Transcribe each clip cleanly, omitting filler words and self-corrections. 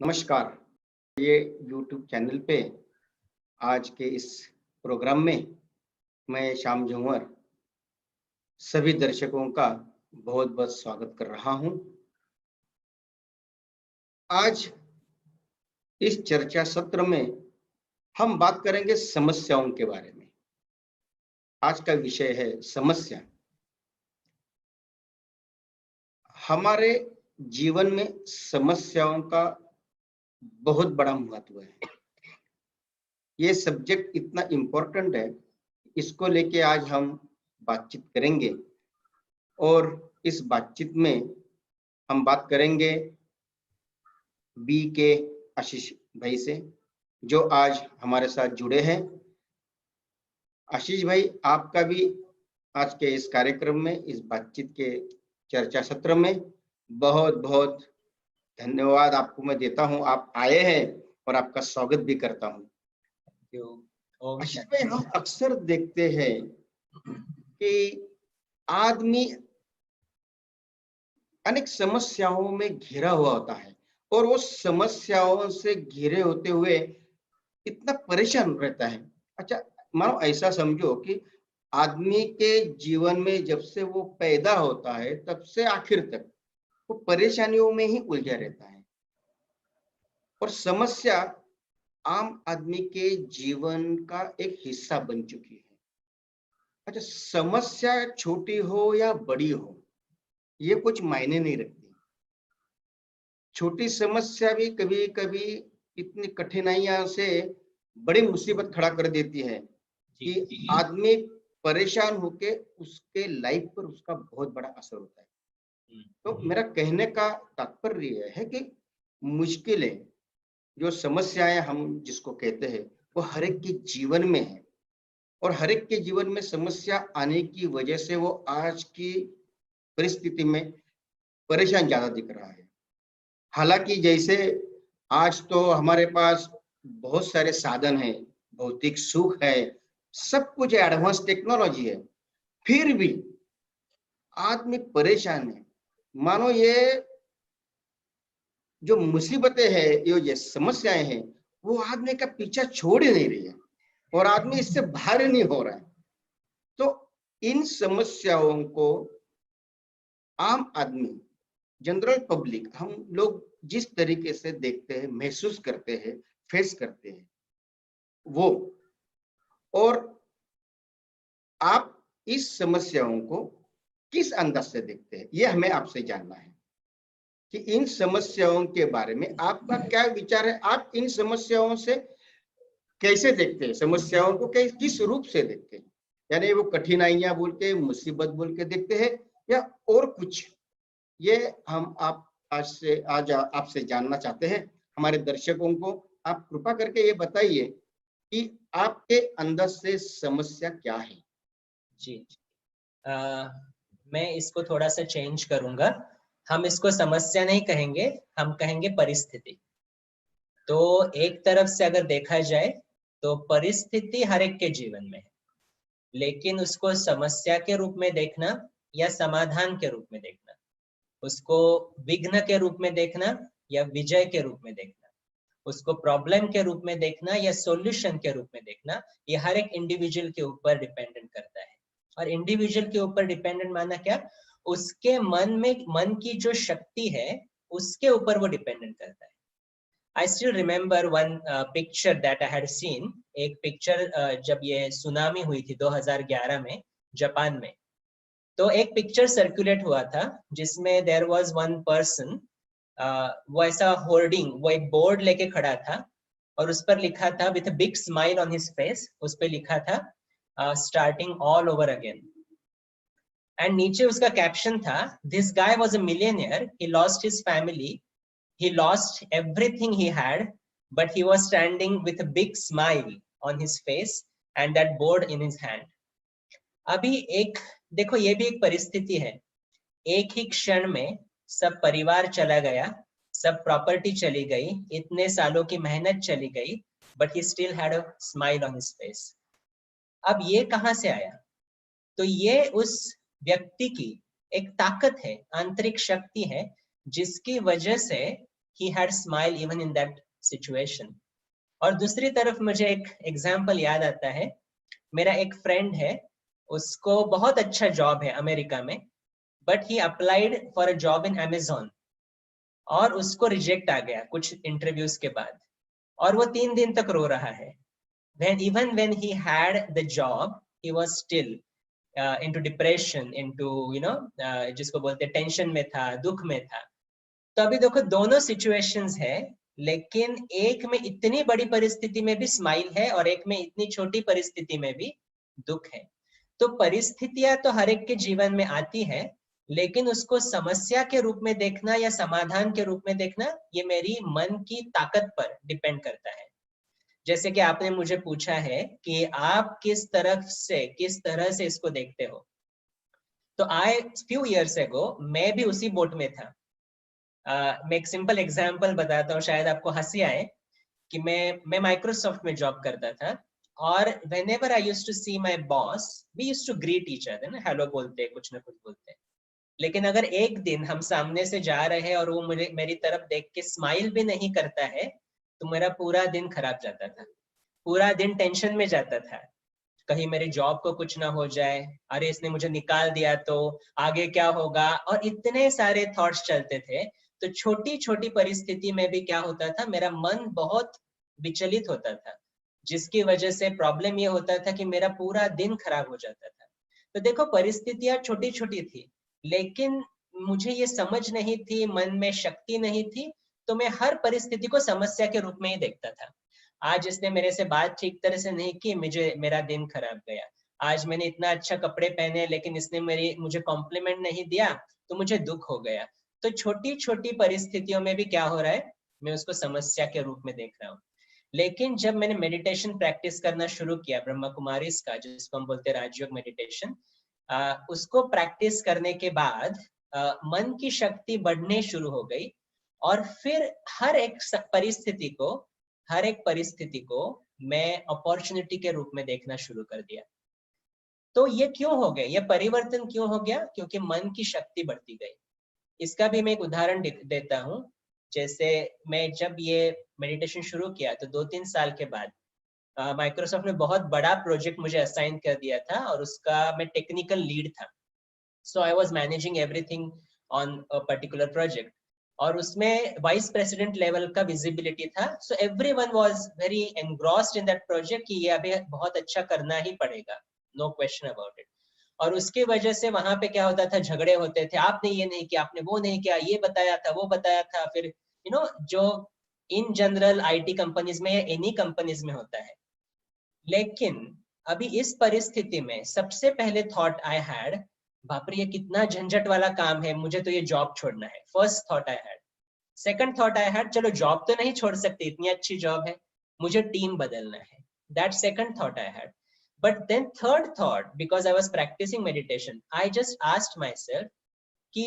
नमस्कार। ये YouTube channel पे आज के इस प्रोग्राम में मैं श्याम झूमर सभी दर्शकों का बहुत-बहुत स्वागत कर रहा हूँ। आज इस चर्चा सत्र में हम बात करेंगे समस्याओं के बारे में। आज का विषय है समस्या। हमारे जीवन में समस्याओं का बहुत बड़ा महत्व है। ये सब्जेक्ट इतना इम्पोर्टेंट है, इसको लेके आज हम बातचीत करेंगे और इस बातचीत में हम बात करेंगे बी के आशीष भाई से, जो आज हमारे साथ जुड़े हैं। आशीष भाई, आपका भी आज के इस कार्यक्रम में, इस बातचीत के चर्चा सत्र में बहुत-बहुत धन्यवाद आपको मैं देता हूं। आप आए हैं और आपका स्वागत भी करता हूं। आशीष भाई, हम अक्सर देखते हैं कि आदमी अनेक समस्याओं में घिरा हुआ होता है और वो समस्याओं से घिरे होते हुए इतना परेशान रहता है। अच्छा, मानो ऐसा समझो कि आदमी के जीवन में जब से वो पैदा होता है तब से आखिर तक वो परेशानियों में ही उलझा रहता है और समस्या आम आदमी के जीवन का एक हिस्सा बन चुकी है। अच्छा, समस्या छोटी हो या बड़ी हो, ये कुछ मायने नहीं रखती। छोटी समस्या भी कभी-कभी इतनी कठिनाइयां से बड़ी मुसीबत खड़ा कर देती है कि आदमी परेशान होके उसके लाइफ पर उसका बहुत बड़ा असर होता है। तो मेरा कहने का तात्पर्य यह है कि मुश्किलें, जो समस्याएं हम जिसको कहते हैं, वो हर एक के जीवन में है और हर एक के जीवन में समस्या आने की वजह से वो आज की परिस्थिति में परेशान ज्यादा दिख रहा है। हालांकि जैसे आज तो हमारे पास बहुत सारे साधन हैं, भौतिक सुख है, सब कुछ एडवांस टेक्नोलॉजी है, फिर भी आदमी परेशान है। मानो ये जो मुसीबतें हैं, ये समस्याएं हैं, वो आदमी का पीछा छोड़ ही नहीं रही है और आदमी इससे बाहर नहीं हो रहा है। तो इन समस्याओं को आम आदमी, जनरल पब्लिक, हम लोग जिस तरीके से देखते हैं, महसूस करते हैं, फेस करते हैं, वो, और आप इस समस्याओं को किस अंदाज से देखते हैं, ये हमें आपसे जानना है कि इन समस्याओं के बारे में आपका क्या विचार है। आप इन समस्याओं से कैसे देखते हैं, समस्याओं को किस रूप से देखते हैं, यानी वो कठिनाइयां बोल के, मुसीबत बोल के देखते हैं या और कुछ, ये हम आज आपसे जानना चाहते हैं। हमारे दर्शकों को आप कृपा करके ये बताइए कि आपके अंदर से समस्या क्या है। जी, मैं इसको थोड़ा सा चेंज करूंगा। हम इसको समस्या नहीं कहेंगे, हम कहेंगे परिस्थिति। तो एक तरफ से अगर देखा जाए तो परिस्थिति हर एक के जीवन में है, लेकिन उसको समस्या के रूप में देखना या समाधान के रूप में देखना, उसको विघ्न के रूप में देखना या विजय के रूप में देखना, उसको प्रॉब्लम के रूप में देखना या सॉल्यूशन के रूप में देखना, ये हर एक इंडिविजुअल के ऊपर डिपेंडेंट करता है। और इंडिविजुअल के ऊपर डिपेंडेंट माना क्या, उसके मन की जो शक्ति है उसके ऊपर वो डिपेंडेंट करता है। I still remember one picture that I had seen. एक पिक्चर जब ये सुनामी हुई थी 2011 में जापान में, तो एक पिक्चर सर्कुलेट हुआ था जिसमें देयर वाज वन पर्सन, वो ऐसा होर्डिंग, वो एक बोर्ड लेके खड़ा था और उस पर लिखा था with a big smile on his face, उस पे लिखा था starting all over again. And नीचे उसका कैप्शन था, this guy was a millionaire, he lost his family, he lost everything he had, but he was standing with a big smile on his face and that board in his hand. अभी एक देखो, ये भी एक परिस्थिति है। एक ही क्षण में सब परिवार चला गया, सब प्रॉपर्टी चली गई, इतने सालों की मेहनत चली गई, but he still had a smile on his face. अब ये कहाँ से आया? तो ये उस व्यक्ति की एक ताकत है, आंतरिक शक्ति है, जिसकी वजह से he had smile even in that situation. और दूसरी तरफ मुझे एक एग्जाम्पल याद आता है, मेरा एक फ्रेंड है, उसको बहुत अच्छा जॉब है अमेरिका में, but he applied for a job in Amazon और उसको रिजेक्ट आ गया कुछ इंटरव्यूज के बाद, और वो 3 दिन तक रो रहा है. Even when he had the job, he was still into depression, into जिसको बोलते हैं टेंशन में था, दुख में था. तो अभी देखो दोनों सिचुएशंस है, लेकिन एक में इतनी बड़ी परिस्थिति में भी स्माइल है और एक में इतनी छोटी परिस्थिति में भी दुख है. तो परिस्थितियां तो हर एक के जीवन में आती है, लेकिन उसको समस्या के रूप में देखना या समाधान के रूप में देखना, ये मेरी मन की ताकत पर डिपेंड करता है. जैसे कि आपने मुझे पूछा है कि आप किस तरह से इसको देखते हो, तो few years ago मैं भी उसी बोट में था. मैं एक सिंपल एग्जांपल बताता हूँ, शायद आपको हंसी आए, कि मैं माइक्रोसॉफ्ट में जॉब करता था, और whenever I used to see my boss, we used to greet each other, ना, हेलो बोलते हैं, कुछ ना कुछ बोलते हैं. लेकिन अगर एक दिन हम सामने से जा रहे हैं और वो मेरी तरफ देख के स्माइल भी नहीं करता है, तो मेरा पूरा दिन खराब जाता था, पूरा दिन टेंशन में जाता था. कहीं मेरे जॉब को कुछ ना हो जाए, अरे इसने मुझे निकाल दिया तो आगे क्या होगा, और इतने सारे थॉट्स चलते थे. तो छोटी छोटी परिस्थिति में भी क्या होता था, मेरा मन बहुत विचलित होता था, जिसकी वजह से प्रॉब्लम ये होता था कि मेरा पूरा दिन खराब हो जाता था. तो देखो परिस्थितियां छोटी छोटी थी, लेकिन मुझे ये समझ नहीं थी, मन में शक्ति नहीं थी, तो मैं हर परिस्थिति को समस्या के रूप में ही देखता था. आज इसने मेरे से बात ठीक तरह से नहीं की, मेरा दिन खराब गया. आज मैंने इतना अच्छा कपड़े पहने, लेकिन इसने मुझे कॉम्प्लीमेंट नहीं दिया, तो मुझे दुख हो गया. तो छोटी छोटी परिस्थितियों में भी क्या हो रहा है, मैं उसको समस्या के रूप में देख रहा हूँ. लेकिन जब मैंने मेडिटेशन प्रैक्टिस करना शुरू किया, ब्रह्मा कुमारीज का, जिसको हम बोलते हैं राजयोग मेडिटेशन, उसको प्रैक्टिस करने के बाद मन की शक्ति बढ़ने शुरू हो गई, और फिर हर एक परिस्थिति को मैं अपॉर्चुनिटी के रूप में देखना शुरू कर दिया. तो ये क्यों हो गया, ये परिवर्तन क्यों हो गया? क्योंकि मन की शक्ति बढ़ती गई. इसका भी मैं एक उदाहरण देता हूँ. जैसे मैं जब ये मेडिटेशन शुरू किया, तो 2-3 साल के बाद माइक्रोसॉफ्ट ने बहुत बड़ा प्रोजेक्ट मुझे असाइन कर दिया था, और उसका मैं टेक्निकल लीड था. So I was managing everything on a particular project, और उसमें वाइस प्रेसिडेंट लेवल का विजिबिलिटी था. So everyone was very engrossed in that project कि ये अभी बहुत अच्छा करना ही पड़ेगा, नो क्वेश्चन अबाउट इट. और उसकी वजह से वहां पे क्या होता था, झगड़े होते थे, आपने ये नहीं किया, आपने वो नहीं किया, ये बताया था, वो बताया था. फिर जो इन जनरल आईटी कंपनीज में या एनी कंपनीज में होता है. लेकिन अभी इस परिस्थिति में सबसे पहले थॉट आई हैड, बाप रे ये कितना झंझट वाला काम है, मुझे तो ये जॉब छोड़ना है. First thought I had. Second thought I had, चलो जॉब तो नहीं छोड़ सकते, इतनी अच्छी जॉब है, मुझे टीम बदलना है. That second thought I had. But then third thought, because I was practicing meditation, I just asked myself कि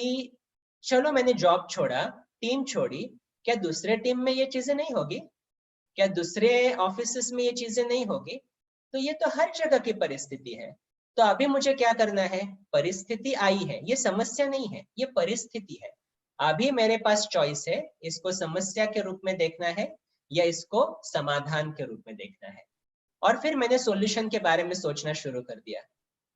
चलो मैंने जॉब छोड़ा, टीम छोड़ी, क्या दूसरे टीम में ये चीजें नहीं होगी, क्या दूसरे ऑफिसेस में ये चीजें नहीं होगी? तो ये तो हर जगह की परिस्थिति है. तो अभी मुझे क्या करना है, परिस्थिति आई है, ये समस्या नहीं है, ये परिस्थिति है. अभी मेरे पास चॉइस है, इसको समस्या के रूप में देखना है या इसको समाधान के रूप में देखना है. और फिर मैंने सॉल्यूशन के बारे में सोचना शुरू कर दिया.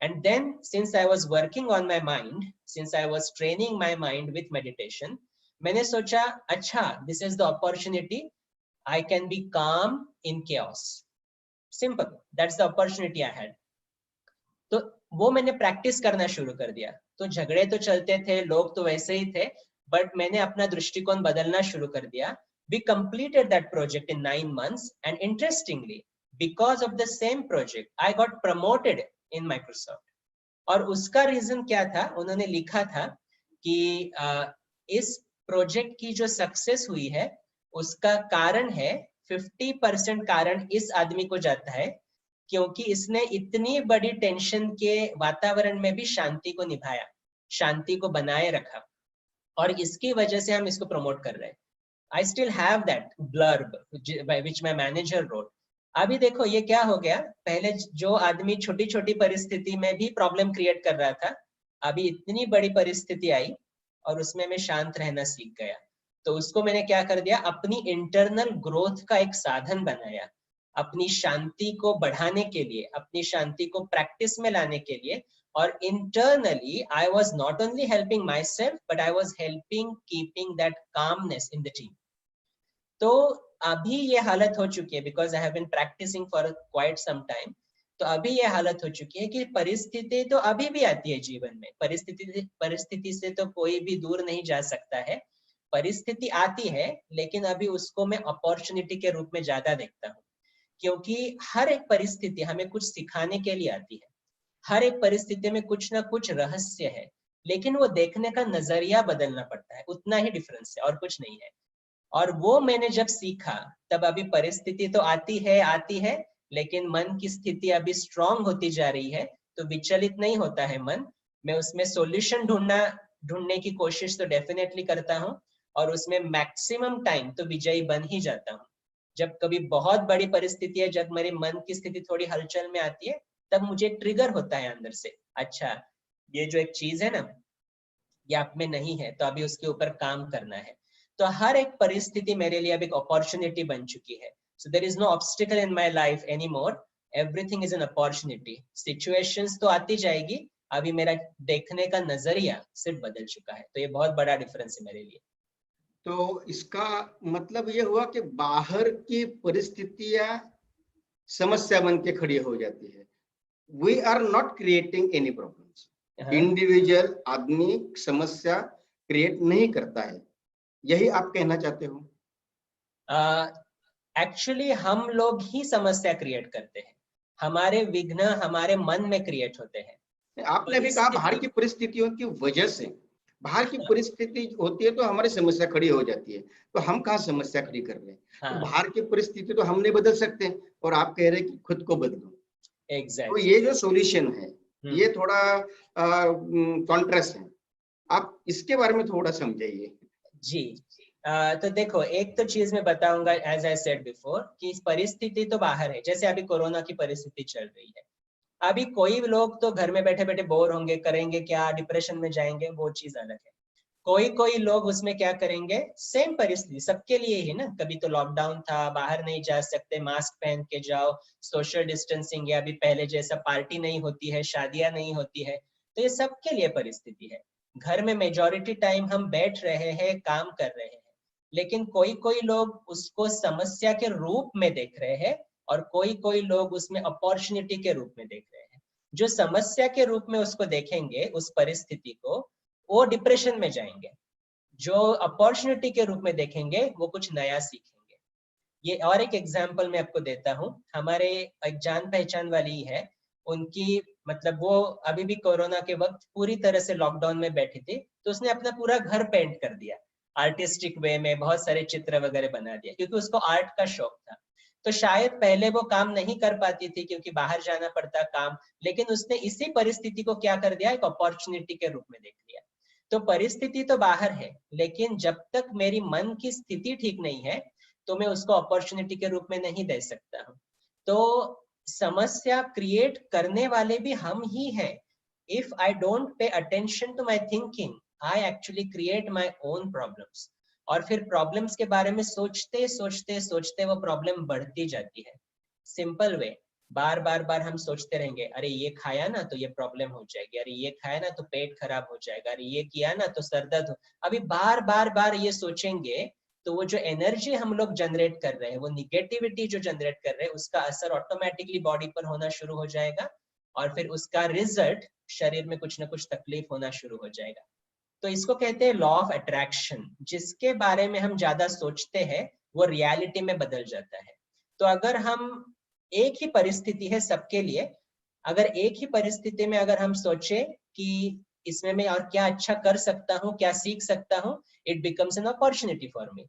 And then since I was working on my mind, since I was training my mind with meditation, मैंने सोचा अच्छा, this is the opportunity, I can be calm in chaos. Simple, that's the opportunity I had. तो वो मैंने practice करना शुरू कर दिया. तो झगड़े तो चलते थे, लोग तो वैसे ही थे, बट मैंने अपना दृष्टिकोण बदलना शुरू कर दिया. We completed that project in 9 months, and interestingly, because of the same project, I got promoted in Microsoft. और उसका रीजन क्या था, उन्होंने लिखा था कि इस प्रोजेक्ट की जो सक्सेस हुई है, उसका कारण है 50% कारण इस आदमी को जाता है, क्योंकि इसने इतनी बड़ी टेंशन के वातावरण में भी शांति को निभाया, शांति को बनाए रखा, और इसकी वजह से हम इसको प्रमोट कर रहे हैं. I still have that blurb which my manager wrote. अभी देखो ये क्या हो गया, पहले जो आदमी छोटी छोटी परिस्थिति में भी प्रॉब्लम क्रिएट कर रहा था, अभी इतनी बड़ी परिस्थिति आई और उसमें मैं शांत रहना सीख गया. तो उसको मैंने क्या कर दिया, अपनी इंटरनल ग्रोथ का एक साधन बनाया, अपनी शांति को बढ़ाने के लिए, अपनी शांति को प्रैक्टिस में लाने के लिए। और internally I was not only helping myself but I was helping keeping that calmness in the team. तो अभी ये हालत हो चुकी है, because I have been practising for quite some time. तो अभी ये हालत हो चुकी है कि परिस्थिति तो अभी भी आती है जीवन में, परिस्थिति से तो कोई भी दूर नहीं जा सकता है। परिस्थिति आती है, लेकिन अभी उसको मैं अपॉर्चुनिटी के रूप में ज्यादा देखता हूँ, क्योंकि हर एक परिस्थिति हमें कुछ सिखाने के लिए आती है। हर एक परिस्थिति में कुछ ना कुछ रहस्य है, लेकिन वो देखने का नजरिया बदलना पड़ता है, उतना ही डिफरेंस है और कुछ नहीं है। और वो मैंने जब सीखा, तब अभी परिस्थिति तो आती है, लेकिन मन की स्थिति अभी स्ट्रांग होती जा रही है, तो विचलित नहीं होता है मन। मैं उसमें सॉल्यूशन ढूंढने की कोशिश तो डेफिनेटली करता हूँ, और उसमें मैक्सिमम टाइम तो विजयी बन ही जाता हूँ। जब कभी बहुत बड़ी परिस्थिति है, जब मेरे मन की स्थिति थोड़ी हलचल में आती है, तब मुझे ट्रिगर होता है अंदर से, अच्छा ये जो एक चीज है ना, ये आप में नहीं है, तो अभी उसके ऊपर काम करना है। तो हर एक परिस्थिति मेरे लिए अब एक अपॉर्चुनिटी बन चुकी है। So there is no obstacle in my life any more, everything is an opportunity. Situations तो आती जाएगी, अभी मेरा देखने का नजरिया सिर्फ बदल चुका है। तो ये बहुत बड़ा डिफरेंस है मेरे लिए। तो इसका मतलब ये हुआ कि बाहर की परिस्थितियां समस्या बन के खड़ी हो जाती है। We are not creating any problems. Individual आदमी समस्या क्रिएट नहीं करता है, यही आप कहना चाहते हो? एक्चुअली हम लोग ही समस्या क्रिएट करते हैं, हमारे विघ्न हमारे मन में क्रिएट होते हैं। आपने भी कहा बाहर की परिस्थितियों की वजह से, बाहर की परिस्थिति होती है तो हमारी समस्या खड़ी हो जाती है, तो हम कहाँ समस्या खड़ी कर रहे हैं? तो बाहर की परिस्थिति तो हम नहीं बदल सकते, और आप कह रहे हैं कि खुद को बदलो। तो ये जो सॉल्यूशन है, ये थोड़ा कॉन्ट्रास्ट है, आप इसके बारे में थोड़ा समझाइए। जी, तो देखो, एक तो चीज मैं बताऊंगा, एज आई सेड बिफोर, कि परिस्थिति तो बाहर है। जैसे अभी कोरोना की परिस्थिति चल रही है, अभी कोई लोग तो घर में बैठे बैठे बोर होंगे, करेंगे क्या, डिप्रेशन में जाएंगे, वो चीज अलग है। कोई लोग उसमें क्या करेंगे, सेम परिस्थिति सबके लिए ही ना, कभी तो लॉकडाउन था, बाहर नहीं जा सकते, मास्क पहन के जाओ, सोशल डिस्टेंसिंग, या अभी पहले जैसा पार्टी नहीं होती है, शादियां नहीं होती है, तो ये सबके लिए परिस्थिति है। घर में मेजॉरिटी टाइम हम बैठ रहे हैं, काम कर रहे हैं, लेकिन कोई लोग उसको समस्या के रूप में देख रहे हैं, और कोई लोग उसमें अपॉर्चुनिटी के रूप में देख रहे हैं। जो समस्या के रूप में उसको देखेंगे, उस परिस्थिति को, वो डिप्रेशन में जाएंगे। जो अपॉर्चुनिटी के रूप में देखेंगे, वो कुछ नया सीखेंगे। ये और एक एग्जांपल मैं आपको देता हूँ। हमारे एक जान पहचान वाली है, उनकी मतलब वो अभी भी कोरोना के वक्त पूरी तरह से लॉकडाउन में बैठी थी, तो उसने अपना पूरा घर पेंट कर दिया, आर्टिस्टिक वे में बहुत सारे चित्र वगैरह बना दिया, क्योंकि उसको आर्ट का शौक था। तो शायद पहले वो काम नहीं कर पाती थी क्योंकि बाहर जाना पड़ता काम, लेकिन उसने इसी परिस्थिति को क्या कर दिया, एक अपॉर्चुनिटी के रूप में देख लिया। तो परिस्थिति तो बाहर है, लेकिन जब तक मेरी मन की स्थिति ठीक नहीं है, तो मैं उसको अपॉर्चुनिटी के रूप में नहीं दे सकता हूँ। तो समस्या क्रिएट करने वाले भी हम ही हैं। If I don't pay attention to my thinking, I actually create my own problems. और फिर प्रॉब्लम्स के बारे में सोचते सोचते सोचते वो प्रॉब्लम बढ़ती जाती है। सिंपल वे, बार हम सोचते रहेंगे, अरे ये खाया ना तो ये प्रॉब्लम हो जाएगी, अरे ये खाया ना तो पेट खराब हो जाएगा, अरे ये किया ना तो सर दर्द हो। अभी बार ये सोचेंगे, तो वो जो एनर्जी हम लोग जनरेट कर रहे हैं, वो निगेटिविटी जो जनरेट कर रहे हैं, उसका असर ऑटोमेटिकली बॉडी पर होना शुरू हो जाएगा, और फिर उसका रिजल्ट शरीर में कुछ ना कुछ तकलीफ होना शुरू हो जाएगा। तो इसको कहते हैं लॉ ऑफ अट्रैक्शन। जिसके बारे में हम ज्यादा सोचते हैं, वो रियलिटी में बदल जाता है। तो अगर हम, एक ही परिस्थिति है सबके लिए, अगर एक ही परिस्थिति में अगर हम सोचे कि इसमें मैं और क्या अच्छा कर सकता हूँ, क्या सीख सकता हूँ, it becomes an opportunity for me.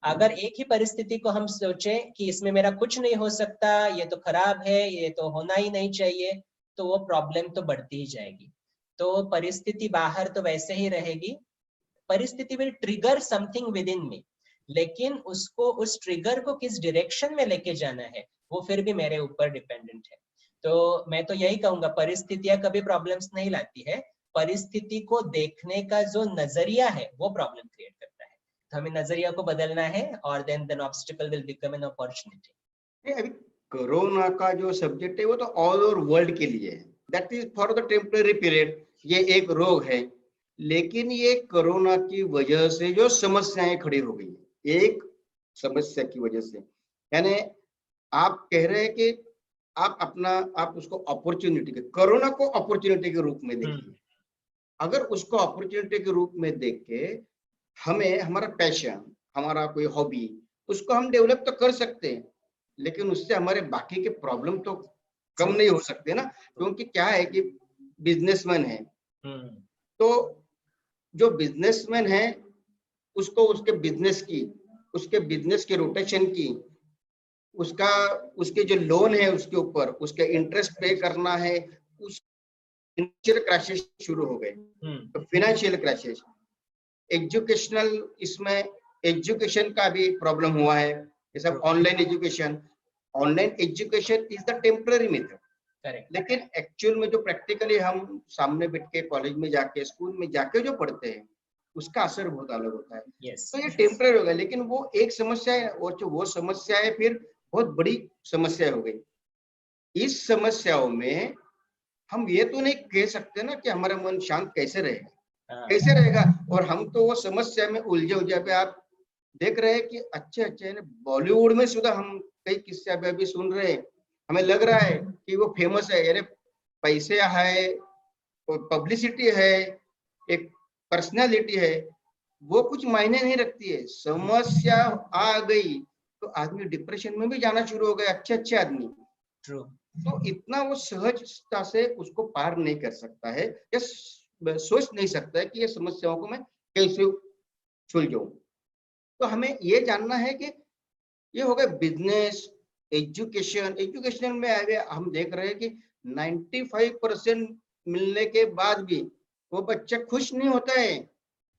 अगर एक ही परिस्थिति को हम सोचे कि इसमें मेरा कुछ नहीं हो सकता, ये तो खराब है, ये तो होना ही नहीं चाहिए, तो वो प्रॉब्लम तो बढ़ती ही जाएगी। तो परिस्थिति बाहर तो वैसे ही रहेगी, परिस्थिति will trigger something within me, लेकिन उसको, उस ट्रिगर को किस डायरेक्शन में लेके जाना है, वो फिर भी मेरे ऊपर डिपेंडेंट है। तो मैं तो यही कहूंगा, परिस्थितियां कभी प्रॉब्लम्स नहीं लाती है, परिस्थिति को देखने का जो नजरिया है वो प्रॉब्लम क्रिएट करता है। तो हमें नजरिया को बदलना है और then obstacle will become an opportunity. अभी कोरोना का जो सब्जेक्ट है वो तो ऑल ओवर वर्ल्ड के लिए है, that is for the temporary period, ये एक रोग है। लेकिन ये कोरोना की वजह से जो समस्याएं खड़ी हो गई, एक समस्या की वजह से, यानी आप कह रहे हैं कि आप उसको अपॉर्चुनिटी के, कोरोना को अपॉर्चुनिटी के रूप में देखिए। अगर उसको अपॉर्चुनिटी के रूप में देख के हमें हमारा पैशन, हमारा कोई हॉबी, उसको हम डेवलप तो कर सकते हैं, लेकिन उससे हमारे बाकी के प्रॉब्लम तो कम नहीं हो सकते ना। क्योंकि क्या है कि बिजनेसमैन है, तो जो बिजनेसमैन है उसको उसके बिजनेस के रोटेशन की, उसके जो लोन है उसके ऊपर उसके इंटरेस्ट पे करना है, उस फाइनेंशियल क्रैशेस शुरू हो गए। तो फाइनेंशियल क्रैशेस, एजुकेशनल, इसमें एजुकेशन का भी प्रॉब्लम हुआ है। ये सब online education is the temporary method, लेकिन एक्चुअल में जो प्रैक्टिकली हम सामने बैठ के कॉलेज में जाके, स्कूल में जाके जो पढ़ते हैं, उसका असर बहुत अलग होता है। तो ये टेम्पररी हो गया, लेकिन वो एक समस्या है, और जो वो समस्या है फिर बहुत बड़ी समस्या हो गई। इस समस्याओं में हम ये तो नहीं कह सकते ना कि हमारा मन शांत कैसे रहेगा, और हम तो वो समस्या में उलझे पे आप देख रहे हैं कि अच्छे बॉलीवुड में सुधा हम कई किस्से अभी सुन रहे हैं, हमें लग रहा है कि वो फेमस है, यानी पैसे है और पब्लिसिटी है, एक पर्सनालिटी है, वो कुछ मायने नहीं रखती है। समस्या आ गई तो आदमी डिप्रेशन में भी जाना शुरू हो गया, अच्छे आदमी। तो इतना वो सहजता से उसको पार नहीं कर सकता है, या सोच नहीं सकता है कि ये समस्याओं को मैं कैसे सुलझाऊं। तो हमें ये जानना है कि ये हो गया बिजनेस, एजुकेशन में हम देख रहे हैं कि 95% मिलने के बाद भी वो बच्चा खुश नहीं होता है।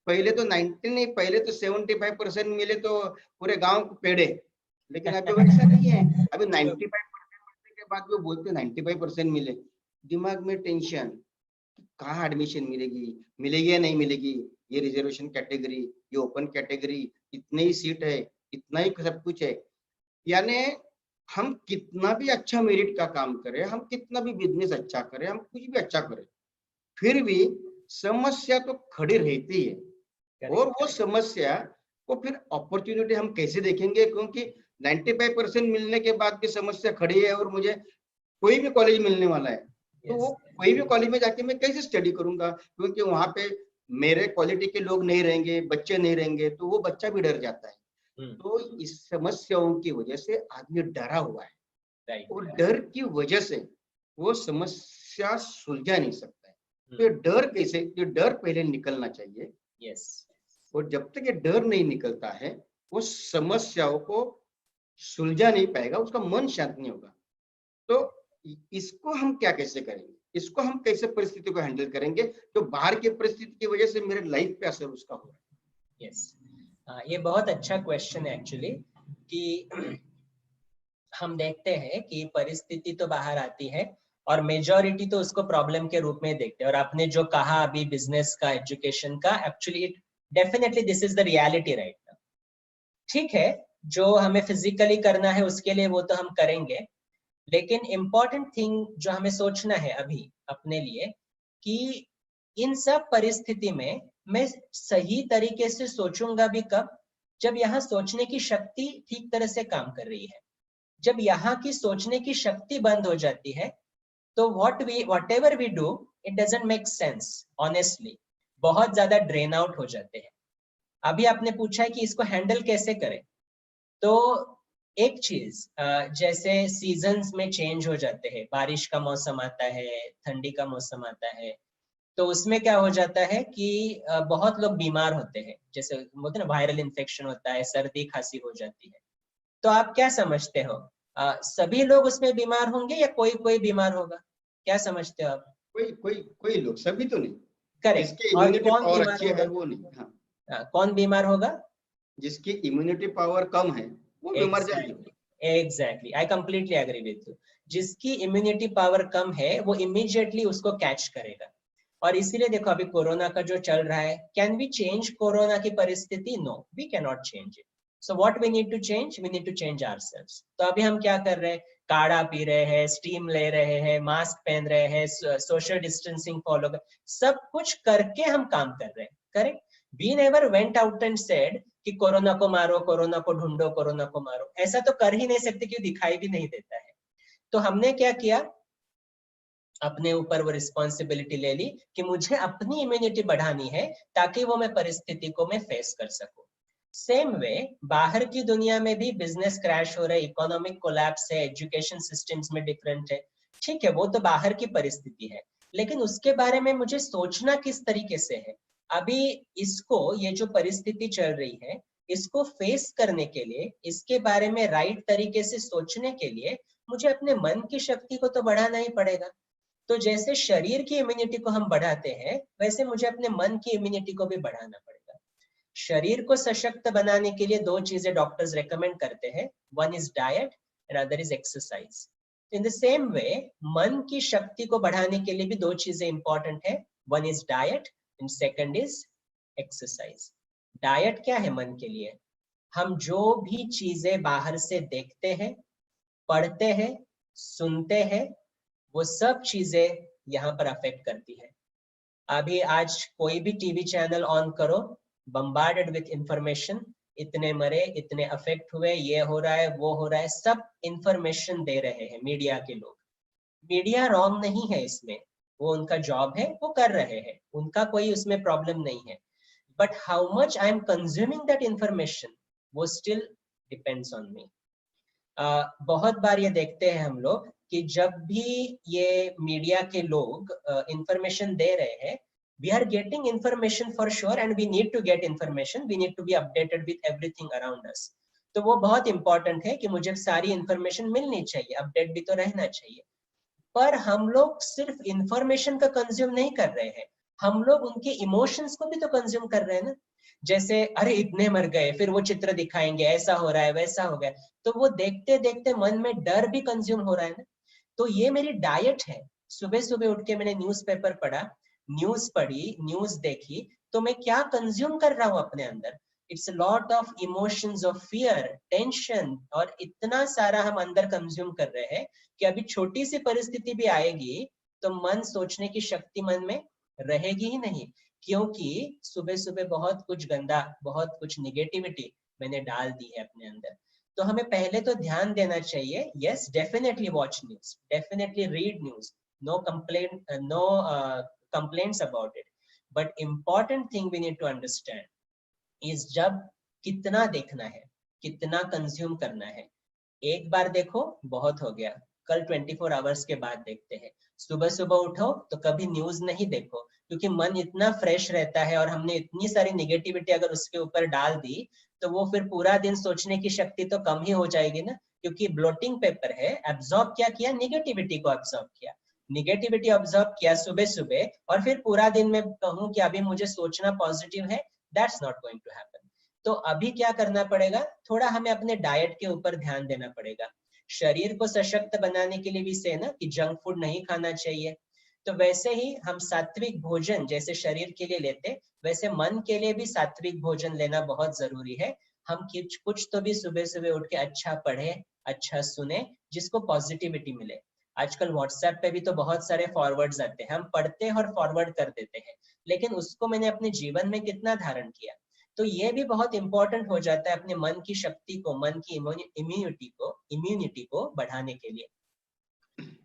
पहले तो 90 नहीं, पहले तो 75% मिले तो पूरे गांव को पेड़े, लेकिन अभी वैसा नहीं है। अभी 95% मिलने के बाद वो बोलते 95% मिले, दिमाग में टेंशन, कहाँ एडमिशन मिलेगी या नहीं मिलेगी, ये रिजर्वेशन कैटेगरी, ये ओपन कैटेगरी, इतनी ही सीट है, इतना ही सब कुछ है। यानी हम कितना भी अच्छा मेरिट का काम करें, हम कितना भी बिजनेस अच्छा करें, हम कुछ भी अच्छा करें, फिर भी समस्या तो खड़ी रहती है। और वो समस्या को फिर अपॉर्चुनिटी हम कैसे देखेंगे, क्योंकि 95% मिलने के बाद भी समस्या खड़ी है और मुझे कोई भी कॉलेज मिलने वाला है, तो वो कोई भी कॉलेज में जाके मैं कैसे स्टडी करूंगा, क्योंकि वहां पे मेरे क्वालिटी के लोग नहीं रहेंगे, बच्चे नहीं रहेंगे, तो वो बच्चा भी डर जाता है। तो इस समस्याओं की वजह से आदमी डरा हुआ है, और डर की वजह से वो समस्या सुलझा नहीं सकता है। तो ये डर पहले निकलना चाहिए। और जब तक ये डर नहीं निकलता है, वो समस्याओं को सुलझा नहीं पाएगा, उसका मन शांत नहीं होगा। तो इसको हम कैसे करेंगे, इसको हम कैसे परिस्थिति को हैंडल करेंगे, जो बाहर की परिस्थिति की वजह से मेरे लाइफ पे असर उसका हो रहा है। ये बहुत अच्छा क्वेश्चन है एक्चुअली, कि हम देखते हैं कि परिस्थिति तो बाहर आती है और मेजॉरिटी तो उसको प्रॉब्लम के रूप में देखते हैं। और आपने जो कहा अभी बिजनेस का, एजुकेशन का, actually definitely this is the reality right now. ठीक है, जो हमें फिजिकली करना है उसके लिए वो तो हम करेंगे, लेकिन इम्पोर्टेंट थिंग जो हमें सोचना है अभी अपने लिए, कि इन सब परिस्थिति में मैं सही तरीके से सोचूंगा भी कब, जब यहाँ सोचने की शक्ति ठीक तरह से काम कर रही है। जब यहाँ की सोचने की शक्ति बंद हो जाती है, तो whatever we do, it doesn't make sense honestly, बहुत ज्यादा ड्रेन आउट हो जाते हैं। अभी आपने पूछा है कि इसको हैंडल कैसे करें, तो एक चीज, जैसे सीजन्स में चेंज हो जाते हैं, बारिश का मौसम आता है, ठंडी का मौसम आता है, तो उसमें क्या हो जाता है कि बहुत लोग बीमार होते हैं, जैसे बोलते हैं ना वायरल इन्फेक्शन होता है, सर्दी खांसी हो जाती है। तो आप क्या समझते हो, सभी लोग उसमें बीमार होंगे या कोई कोई बीमार होगा, क्या समझते हो आप? कोई लोग, सभी तो नहीं। करेक्ट। और कौन बीमार होगा? वो नहीं। हाँ। कौन बीमार होगा? जिसकी इम्यूनिटी पावर कम है वो बीमार जाएगा। Exactly, I completely agree with you. जिसकी इम्यूनिटी पावर कम है वो इमीडिएटली उसको कैच करेगा। और इसीलिए देखो अभी कोरोना का जो चल रहा है, कैन वी चेंज कोरोना की परिस्थिति? No, we can not change it. So what we need to change? We need to change ourselves. तो अभी हम क्या कर रहे हैं? काढ़ा पी रहे हैं, स्टीम ले रहे हैं, मास्क पहन रहे हैं, सोशल डिस्टेंसिंग फॉलो कर, सब कुछ करके हम काम कर रहे हैं, correct? We never went out and said कि कोरोना को मारो, कोरोना को ढूंढो, कोरोना को मारो। ऐसा तो कर ही नहीं सकते, क्यों? दिखाई भी नहीं देता है। तो हमने क्या किया? अपने ऊपर वो रिस्पॉन्सिबिलिटी ले ली कि मुझे अपनी इम्यूनिटी बढ़ानी है ताकि वो मैं परिस्थिति को मैं फेस कर सकूं। सेम वे बाहर की दुनिया में भी बिजनेस क्रैश हो रहा है, इकोनॉमिक कोलैप्स है, एजुकेशन सिस्टम्स में डिफरेंट है, ठीक है, वो तो बाहर की परिस्थिति है, लेकिन उसके बारे में मुझे सोचना किस तरीके से है। अभी इसको, ये जो परिस्थिति चल रही है, इसको फेस करने के लिए, इसके बारे में राइट तरीके से सोचने के लिए मुझे अपने मन की शक्ति को तो बढ़ाना ही पड़ेगा। तो जैसे शरीर की इम्यूनिटी को हम बढ़ाते हैं, वैसे मुझे अपने मन की इम्यूनिटी को भी बढ़ाना पड़ेगा। शरीर को सशक्त बनाने के लिए दो चीजें डॉक्टर्स रेकमेंड करते हैं, one is diet and other is exercise. In the same way मन की शक्ति को बढ़ाने के लिए भी दो चीजें इंपॉर्टेंट है, one is diet and second is exercise. Diet क्या है मन के लिए? हम जो भी चीजें बाहर से देखते हैं, पढ़ते हैं, सुनते हैं, वो सब चीजें यहाँ पर अफेक्ट करती है। अभी आज कोई भी टीवी चैनल ऑन करो, बम्बार्डेड विथ इंफॉर्मेशन, इतने मरे, इतने अफेक्ट हुए, ये हो रहा है, वो हो रहा है, सब इंफॉर्मेशन दे रहे हैं मीडिया के लोग। मीडिया रॉन्ग नहीं है इसमें, वो उनका जॉब है, वो कर रहे हैं, उनका कोई उसमें प्रॉब्लम नहीं है। But how much I am consuming that information, वो स्टिल डिपेंड्स ऑन मी। बहुत बार ये देखते हैं हम लोग कि जब भी ये मीडिया के लोग इंफॉर्मेशन दे रहे हैं, we are getting information for sure and we need to get information, we need to be updated with everything around us. तो वो बहुत इंपॉर्टेंट है कि मुझे सारी इंफॉर्मेशन मिलनी चाहिए, अपडेट भी तो रहना चाहिए। पर हम लोग सिर्फ इंफॉर्मेशन का कंज्यूम नहीं कर रहे हैं, हम लोग उनके इमोशंस को भी तो कंज्यूम कर रहे हैं ना। जैसे अरे इतने मर गए, फिर वो चित्र दिखाएंगे, ऐसा हो रहा है, वैसा हो गया, तो वो देखते देखते मन में डर भी कंज्यूम हो रहा है ना। तो ये मेरी डाइट है। सुबह सुबह उठ के मैंने न्यूज़पेपर पढ़ा, न्यूज पढ़ी, न्यूज देखी, तो मैं क्या कंज्यूम कर रहा हूँ अपने अंदर? It's lot of emotions of fear, tension, और इतना सारा हम अंदर कंज्यूम कर रहे हैं कि अभी छोटी सी परिस्थिति भी आएगी तो मन सोचने की शक्ति मन में रहेगी ही नहीं, क्योंकि सुबह सुबह बहुत कुछ गंदा, बहुत कुछ निगेटिविटी मैंने डाल दी है अपने अंदर। तो हमें पहले तो ध्यान देना चाहिए, yes definitely watch news, definitely read news, no complaint no complaints about it, but important thing we need to understand is जब कितना देखना है, कितना कंज्यूम करना है। एक बार देखो बहुत हो गया, कल 24 आवर्स के बाद देखते हैं। सुबह सुबह उठो तो कभी न्यूज नहीं देखो, क्योंकि मन इतना फ्रेश रहता है और हमने इतनी सारी निगेटिविटी अगर उसके ऊपर डाल दी तो वो फिर पूरा दिन सोचने की शक्ति तो कम ही हो जाएगी ना, क्योंकि ब्लोटिंग पेपर है, एब्जॉर्ब क्या किया? निगेटिविटी को एब्जॉर्ब किया, निगेटिविटी ऑब्जर्व किया सुबह सुबह, और फिर पूरा दिन मैं कहूं कि अभी मुझे सोचना पॉजिटिव है, that's not going to happen. तो अभी क्या करना पड़ेगा? थोड़ा हमें अपने डाइट के ऊपर ध्यान देना पड़ेगा। शरीर को सशक्त बनाने के लिए भी से ना कि जंक फूड नहीं खाना चाहिए, तो वैसे ही हम सात्विक भोजन जैसे शरीर के लिए लेते, वैसे मन के लिए भी सात्विक भोजन लेना बहुत जरूरी है। हम कुछ तो भी सुबह सुबह उठ के अच्छा पढ़े, अच्छा सुने, जिसको पॉजिटिविटी मिले। आजकल व्हाट्सएप पे भी तो बहुत सारे फॉरवर्ड्स आते हैं, हम पढ़ते हैं और फॉरवर्ड कर देते हैं, लेकिन उसको मैंने अपने जीवन में कितना धारण किया? तो ये भी बहुत इंपॉर्टेंट हो जाता है अपने मन की शक्ति को, मन की इम्यूनिटी को बढ़ाने के लिए।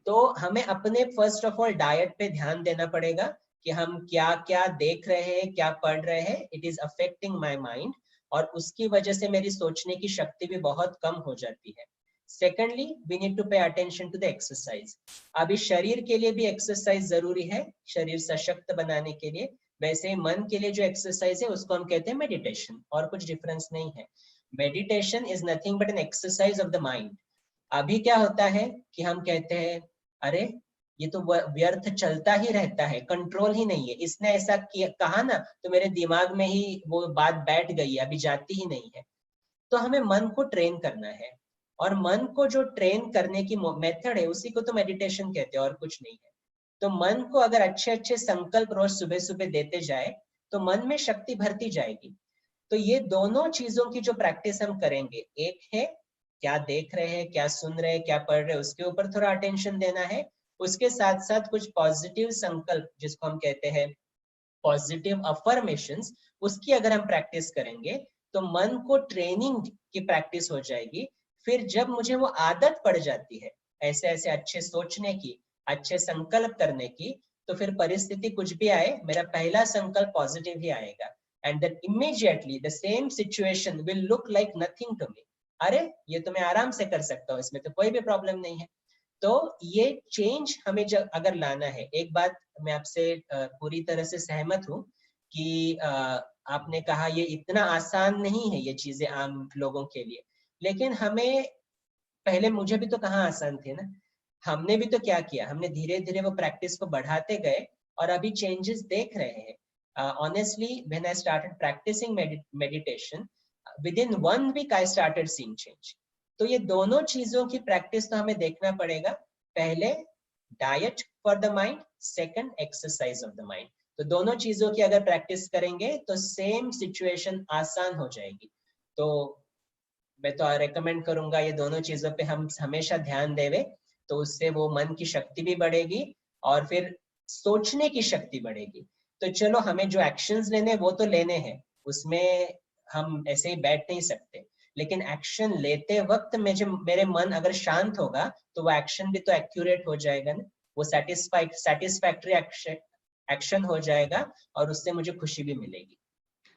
तो हमें अपने फर्स्ट ऑफ ऑल डाइट पे ध्यान देना पड़ेगा कि हम क्या क्या देख रहे हैं, क्या पढ़ रहे हैं, it is affecting my mind, और उसकी वजह से मेरी सोचने की शक्ति भी बहुत कम हो जाती है। Secondly we need to pay attention to the exercise. अभी शरीर के लिए भी एक्सरसाइज जरूरी है, शरीर सशक्त बनाने के लिए। वैसे ही मन के लिए जो एक्सरसाइज है उसको हम कहते हैं मेडिटेशन, और कुछ डिफरेंस नहीं है। Meditation is nothing but an exercise of the mind. अभी क्या होता है कि हम कहते हैं अरे ये तो व्यर्थ चलता ही रहता है, कंट्रोल ही नहीं है, इसने ऐसा कहा ना तो मेरे दिमाग में ही वो बात बैठ गई है, अभी जाती ही नहीं है। तो हमें मन को ट्रेन करना है, और मन को जो ट्रेन करने की मेथड है उसी को तो मेडिटेशन कहते हैं, और कुछ नहीं है। तो मन को अगर अच्छे अच्छे संकल्प रोज सुबह सुबह देते जाए तो मन में शक्ति भरती जाएगी। तो ये दोनों चीजों की जो प्रैक्टिस हम करेंगे, एक है क्या देख रहे हैं, क्या सुन रहे हैं, क्या पढ़ रहे हैं, उसके ऊपर थोड़ा अटेंशन देना है। उसके साथ साथ कुछ पॉजिटिव संकल्प जिसको हम कहते हैं पॉजिटिव अफर्मेशंस, उसकी अगर हम प्रैक्टिस करेंगे तो मन को ट्रेनिंग की प्रैक्टिस हो जाएगी। फिर जब मुझे वो आदत पड़ जाती है ऐसे ऐसे अच्छे सोचने की, अच्छे संकल्प करने की, तो फिर परिस्थिति कुछ भी आए मेरा पहला संकल्प पॉजिटिव ही आएगा। And then immediately the same situation will look like nothing to me. अरे ये तो मैं आराम से कर सकता हूँ, इसमें तो कोई भी प्रॉब्लम नहीं है। तो ये चेंज हमें जब अगर लाना है, एक बात मैं आपसे पूरी तरह से सहमत हूँ कि आपने कहा ये इतना आसान नहीं है ये चीजें आम लोगों के लिए, लेकिन हमें पहले, मुझे भी तो कहाँ आसान थे ना, हमने भी तो क्या किया, हमने धीरे धीरे वो प्रैक्टिस को बढ़ाते गए और अभी चेंजेस देख रहे हैं। Honestly when I started practicing meditation, within 1 week I started seeing change. तो ये दोनों चीजों की प्रैक्टिस तो हमें देखना पड़ेगा। पहले diet for the mind, second exercise of the mind. तो दोनों चीजों की अगर प्रैक्टिस करेंगे तो सेम सिचुएशन आसान हो जाएगी। तो मैं तो रेकमेंड करूंगा ये दोनों चीजों पे हम हमेशा ध्यान देवे, तो उससे वो मन की शक्ति भी बढ़ेगी और फिर सोचने की शक्ति बढ़ेगी। तो चलो हमें जो एक्शंस लेने वो तो लेने हैं, उसमें हम ऐसे ही बैठ नहीं सकते, लेकिन एक्शन लेते वक्त मेरे मन अगर शांत होगा तो वो एक्शन भी तो एक्यूरेट हो जाएगा ना, वो सेटिस्फैक्टरी एक्शन हो जाएगा और उससे मुझे खुशी भी मिलेगी।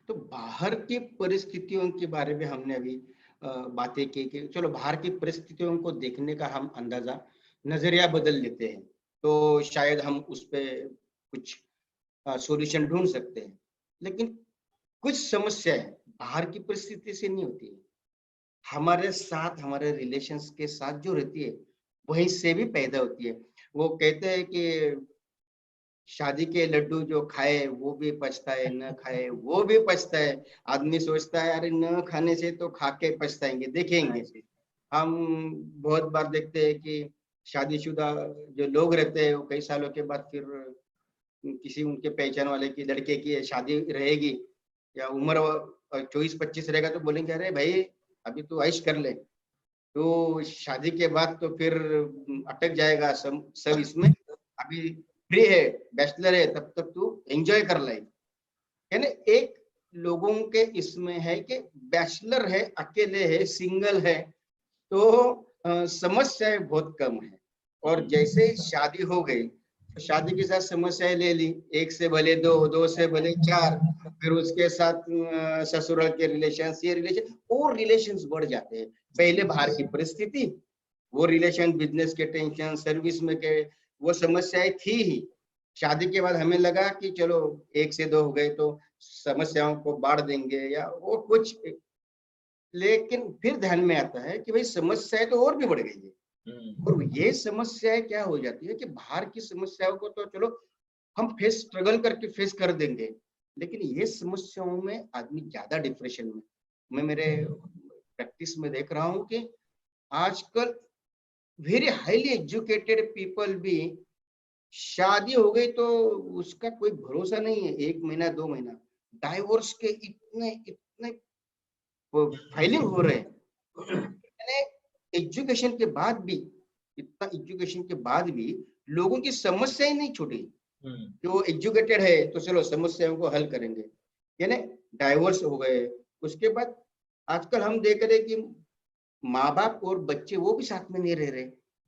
तो बाहर की परिस्थितियों के बारे में हमने अभी बातें की कि चलो बाहर की परिस्थितियों को देखने का हम अंदाजा, नजरिया बदल लेते हैं तो शायद हम उस पे कुछ सॉल्यूशन ढूंढ सकते हैं। लेकिन कुछ समस्याएं बाहर की परिस्थिति से नहीं होती है, हमारे साथ हमारे रिलेशंस के साथ जो रहती है वहीं से भी पैदा होती है। वो कहते हैं कि शादी के लड्डू जो खाए वो भी पछता है, न खाए वो भी पछता है। आदमी सोचता है अरे न खाने से तो खा के पछताएंगे, देखेंगे। हम बहुत बार देखते हैं कि शादीशुदा जो लोग रहते हैं वो कई सालों के बाद फिर किसी उनके पहचान वाले की लड़के की शादी रहेगी या उम्र 24-25 रहेगा तो बोलेंगे अरे भाई अभी तो ऐश कर ले। तो शादी के बाद तो फिर अटक जाएगा सब इसमें, अभी फ्री है, बैचलर है, तब तक तू एंजॉय कर लाइफ। यानी एक लोगों के इसमें है कि बैचलर है, अकेले है, सिंगल है, तो समस्याएं बहुत कम है। और जैसे शादी हो गई तो शादी के साथ समस्याएं ले ली, एक से भले दो, दो से भले चार, फिर उसके साथ ससुराल के रिलेशन, ये रिलेशन और रिलेशंस बढ़ जाते हैं। पहले बाहर की परिस्थिति, वो रिलेशन, बिजनेस के टेंशन, सर्विस में के वो समस्याएं थी ही। शादी के बाद हमें लगा कि चलो एक से दो हो गए तो समस्याओं को बांट देंगे या वो कुछ, लेकिन फिर ध्यान में आता है कि भाई समस्याएं तो और भी बढ़ गई है। और ये समस्याएं क्या हो जाती है कि बाहर की समस्याओं को तो चलो हम स्ट्रगल करके फेस कर देंगे, लेकिन ये समस्याओं में आदमी ज्यादा डिप्रेशन में। मैं मेरे प्रैक्टिस में देख रहा हूँ कि आजकल वेरी हाईली एजुकेटेड पीपल भी शादी हो गई तो उसका कोई भरोसा नहीं है, 1 महीना 2 महीना डाइवोर्स के इतने इतने फाइलिंग हो रहे हैं। एजुकेशन के बाद भी, इतना एजुकेशन के बाद भी लोगों की समस्याएं नहीं छूटी। जो एजुकेटेड है तो चलो समस्याओं को हल करेंगे, यानी डाइवोर्स हो गए। उसके बाद आजकल हम देख रहे कि माँ बाप और बच्चे वो भी साथ में नहीं रह रहे,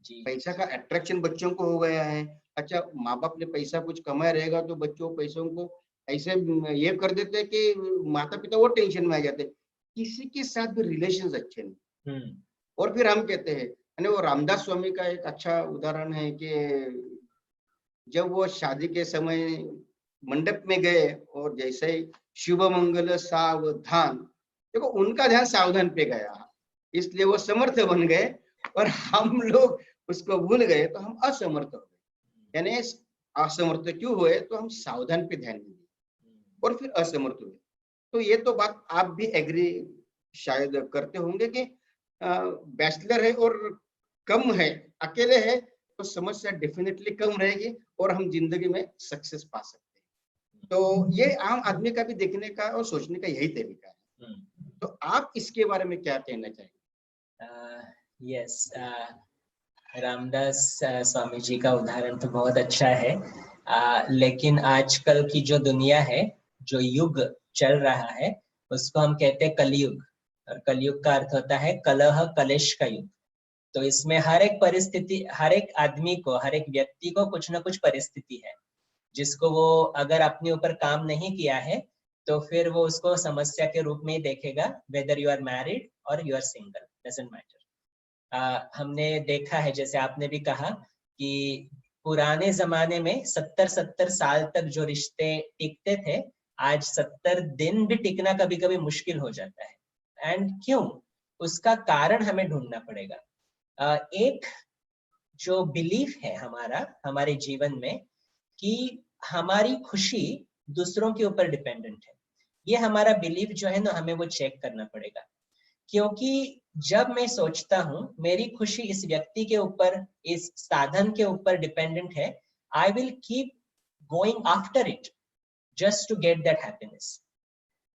पैसा का अट्रैक्शन बच्चों को हो गया है। अच्छा, माँ बाप ने पैसा कुछ कमाया रहेगा तो बच्चों पैसों को ऐसे ये कर देते हैं कि माता पिता वो टेंशन में आ जाते हैं, किसी के साथ भी रिलेशन अच्छे नहीं। और फिर हम कहते हैं, यानी वो रामदास स्वामी का एक अच्छा उदाहरण है कि जब वो शादी के समय मंडप में गए और जैसे ही शुभ मंगल सावधान, देखो उनका ध्यान सावधान पे गया, इसलिए वो समर्थ बन गए। और हम लोग उसको भूल गए तो हम असमर्थ हो गए। यानी असमर्थ क्यों हुए, तो हम सावधान पे ध्यान नहीं दिए और फिर असमर्थ हुए। तो ये तो बात आप भी एग्री शायद करते होंगे कि बैचलर है और कम है, अकेले है तो तो समस्या डेफिनेटली कम रहेगी और हम जिंदगी में सक्सेस पा सकते हैं। तो ये आम आदमी का भी देखने का और सोचने का यही तरीका है। तो आप इसके बारे में क्या कहना चाहेंगे? यस, रामदास स्वामी जी का उदाहरण तो बहुत अच्छा है, लेकिन आजकल की जो दुनिया है, जो युग चल रहा है, उसको हम कहते हैं कलयुग। और कलयुग का अर्थ होता है कलह कलेश का युग। तो इसमें हर एक परिस्थिति, हर एक आदमी को, हर एक व्यक्ति को कुछ ना कुछ परिस्थिति है जिसको वो अगर अपने ऊपर काम नहीं किया है तो फिर वो उसको समस्या के रूप में ही देखेगा, वेदर यू आर मैरिड और you are single, doesn't matter. हमने देखा है, जैसे आपने भी कहा, कि पुराने जमाने में 70-70 साल तक जो रिश्ते टिकते थे, आज 70 दिन भी टिकना कभी कभी मुश्किल हो जाता है। एंड क्यों? उसका कारण हमें ढूंढना पड़ेगा। एक जो बिलीफ है हमारा, हमारे जीवन में, कि हमारी खुशी दूसरों के ऊपर डिपेंडेंट है, ये हमारा बिलीफ जो है ना, हमें वो चेक करना पड़ेगा। क्योंकि जब मैं सोचता हूँ मेरी खुशी इस व्यक्ति के ऊपर, इस साधन के ऊपर डिपेंडेंट है, I will keep going after it just to get that happiness.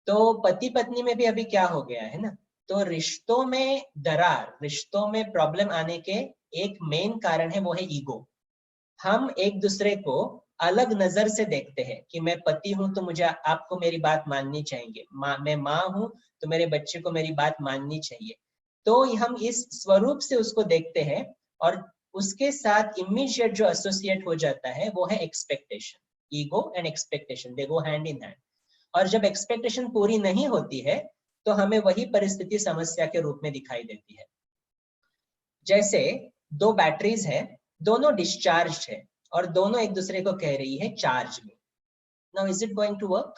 तो पति पत्नी में भी अभी क्या हो गया है ना, तो रिश्तों में दरार, रिश्तों में प्रॉब्लम आने के एक मेन कारण है, वो है ईगो। हम एक दूसरे को अलग नजर से देखते हैं कि मैं पति हूं तो मुझे आपको मेरी बात माननी चाहिए, मैं माँ हूं तो मेरे बच्चे को मेरी बात माननी चाहिए। तो हम इस स्वरूप से उसको देखते हैं, और उसके साथ इमीडिएट जो एसोसिएट हो जाता है वो है expectation. Ego and expectation, they go hand in hand. और जब एक्सपेक्टेशन पूरी नहीं होती है तो हमें वही परिस्थिति समस्या के रूप में दिखाई देती है। जैसे दो बैटरीज है, दोनों डिस्चार्ज है और दोनों एक दूसरे को कह रही है charge me. Now is it going to work?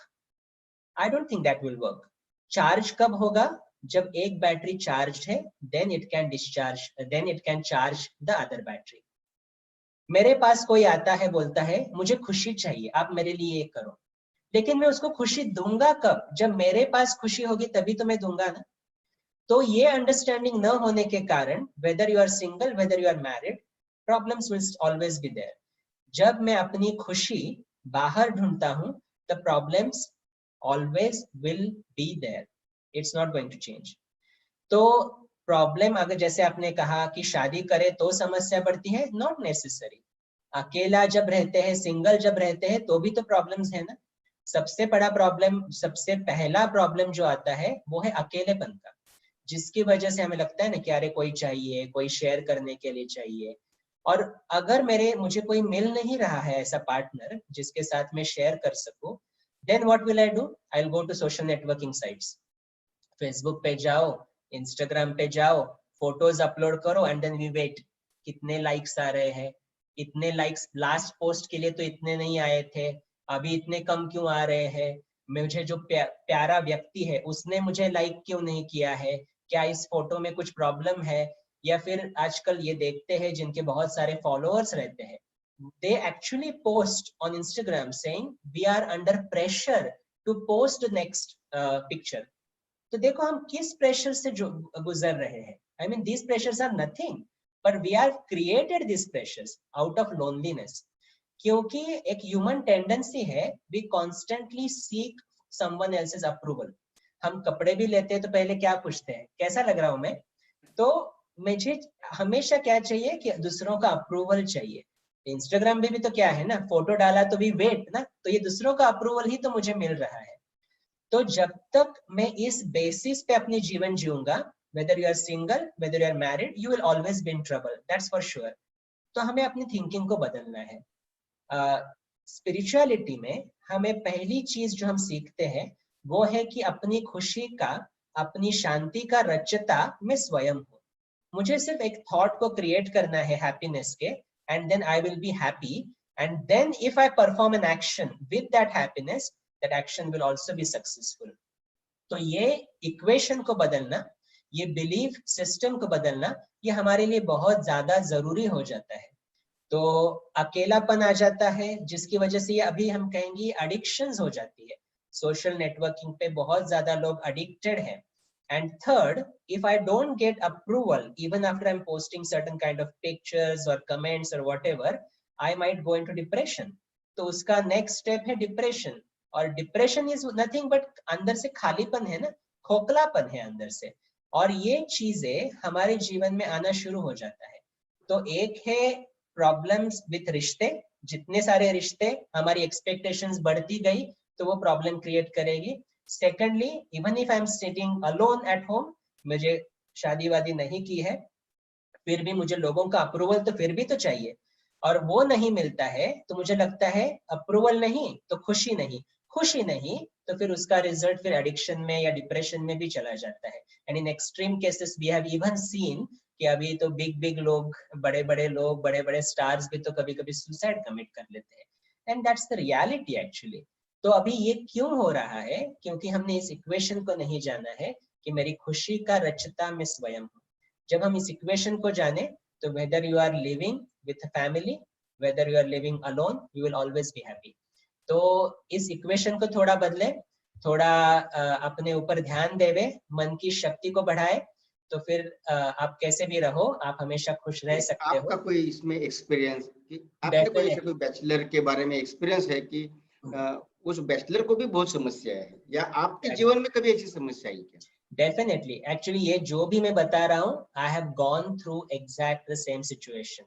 I don't think that will work. Charge कब होगा? जब एक बैटरी चार्ज है, then it can discharge, then it can charge the other battery. मेरे पास कोई आता है, बोलता है मुझे खुशी चाहिए, आप मेरे लिए ये करो, लेकिन मैं उसको खुशी दूंगा कब? जब मेरे पास खुशी होगी तभी तो मैं दूंगा ना। तो ये अंडरस्टैंडिंग न होने के कारण, whether you are single, whether you are married, problems will always be there. जब मैं अपनी खुशी बाहर ढूंढता हूं, the problems always will be there, it's not going to change. तो प्रॉब्लम, अगर जैसे आपने कहा कि शादी करे तो समस्या बढ़ती है, नॉट नेसेसरी। अकेला जब रहते हैं, सिंगल जब रहते हैं, तो भी तो प्रॉब्लम्स है ना। सबसे बड़ा प्रॉब्लम, सबसे पहला प्रॉब्लम जो आता है वो है अकेलेपन का, जिसकी वजह से हमें लगता है ना कि अरे कोई चाहिए, कोई शेयर करने के लिए चाहिए। और अगर मुझे कोई मिल नहीं रहा है ऐसा पार्टनर जिसके साथ मैं शेयर कर सकूं, then what will I do? I will go to social networking sites. Facebook पे जाओ, इंस्टाग्राम पे जाओ, फोटोज अपलोड करो एंड देन वी वेट कितने लाइक्स आ रहे हैं। इतने लाइक्स लास्ट पोस्ट के लिए तो इतने नहीं आए थे, अभी इतने कम क्यों आ रहे हैं? मुझे जो प्यारा व्यक्ति है उसने मुझे लाइक क्यों नहीं किया है? क्या इस फोटो में कुछ प्रॉब्लम है? या फिर आजकल ये देखते हैं जिनके बहुत सारे फॉलोअर्स रहते हैं, they actually post on Instagram saying we are under pressure to post the next picture. तो देखो हम किस प्रेशर से जो गुजर रहे हैं। I mean these pressures are nothing, but we are created these pressures out of loneliness. क्योंकि एक ह्यूमन टेंडेंसी है, we constantly seek someone else's approval. हम कपड़े भी लेते हैं तो पहले क्या पूछते हैं, कैसा लग रहा हूं मैं? तो मुझे हमेशा क्या चाहिए कि दूसरों का अप्रूवल चाहिए। इंस्टाग्राम पे भी तो क्या है ना, फोटो डाला तो भी वेट ना, तो ये दूसरों का अप्रूवल ही तो मुझे मिल रहा है। तो जब तक मैं इस बेसिस पे अपनी जीवन जीऊंगा, whether you are single, whether you are married, you will always be in trouble, that's for sure. तो हमें अपनी थिंकिंग को बदलना है। स्पिरिचुअलिटी में हमें पहली चीज जो हम सीखते हैं वो है कि अपनी खुशी का, अपनी शांति का रचयिता मैं स्वयं हूँ। मुझे सिर्फ एक थॉट को क्रिएट करना है हैप्पीनेस के, and then I will be happy, and then if I perform an action with that happiness, that action will also be successful. तो ये इक्वेशन को बदलना, ये बिलीफ सिस्टम को बदलना, ये हमारे लिए बहुत ज्यादा जरूरी हो जाता है। तो अकेलापन आ जाता है, जिसकी वजह से ये अभी हम कहेंगे एडिक्शंस हो जाती है। सोशल नेटवर्किंग पे बहुत ज्यादा लोग एडिक्टेड हैं, And third, if I don't get approval, even after I'm posting certain kind of pictures or comments or whatever, I might go into depression. तो उसका next step है depression. और depression is nothing but अंदर से खालीपन है ना, खोखलापन है अंदर से. और ये चीजें हमारे जीवन में आना शुरू हो जाता है. तो एक है प्रॉब्लम्स विथ रिश्ते, जितने सारे रिश्ते हमारी एक्सपेक्टेशंस बढ़ती गई तो वो प्रॉब्लम क्रिएट करेगी. Secondly, even if I am sitting alone at home, मुझे शादी वादी नहीं की है, फिर भी मुझे लोगों का अप्रूवल तो फिर भी तो चाहिए, और वो नहीं मिलता है तो मुझे लगता है अप्रूवल नहीं तो खुशी नहीं, खुशी नहीं तो फिर उसका रिजल्ट फिर एडिक्शन में या डिप्रेशन में भी चला जाता है. And in extreme cases we have even seen कि अभी तो बिग लोग, बड़े बड़े स्टार्स भी तो कभी कभी सुसाइड कमिट कर लेते हैं. And that's the reality actually. तो अभी ये क्यों हो रहा है? क्योंकि हमने इस इक्वेशन को नहीं जाना है कि मेरी खुशी का रचता मैं स्वयं हूँ. जब हम इस इक्वेशन को जाने तो whether you are living with a family, whether you are living alone, you will always be happy. तो इस इक्वेशन को थोड़ा बदले, थोड़ा अपने ऊपर ध्यान देवे, मन की शक्ति को बढ़ाए, तो फिर आप कैसे भी रहो, आप हमेशा खुश रह सकते हो. आपका कोई इसमें एक्सपीरियंस कि आपने कोई ऐसे कोई बैचलर के बारे में एक्सपीरियंस है कि उस बैचलर को भी बहुत समस्या है, या आपके जीवन में कभी ऐसी समस्या आई क्या? डेफिनेटली. एक्चुअली ये जो भी मैं बता रहा हूँ, I have gone through exact the same situation.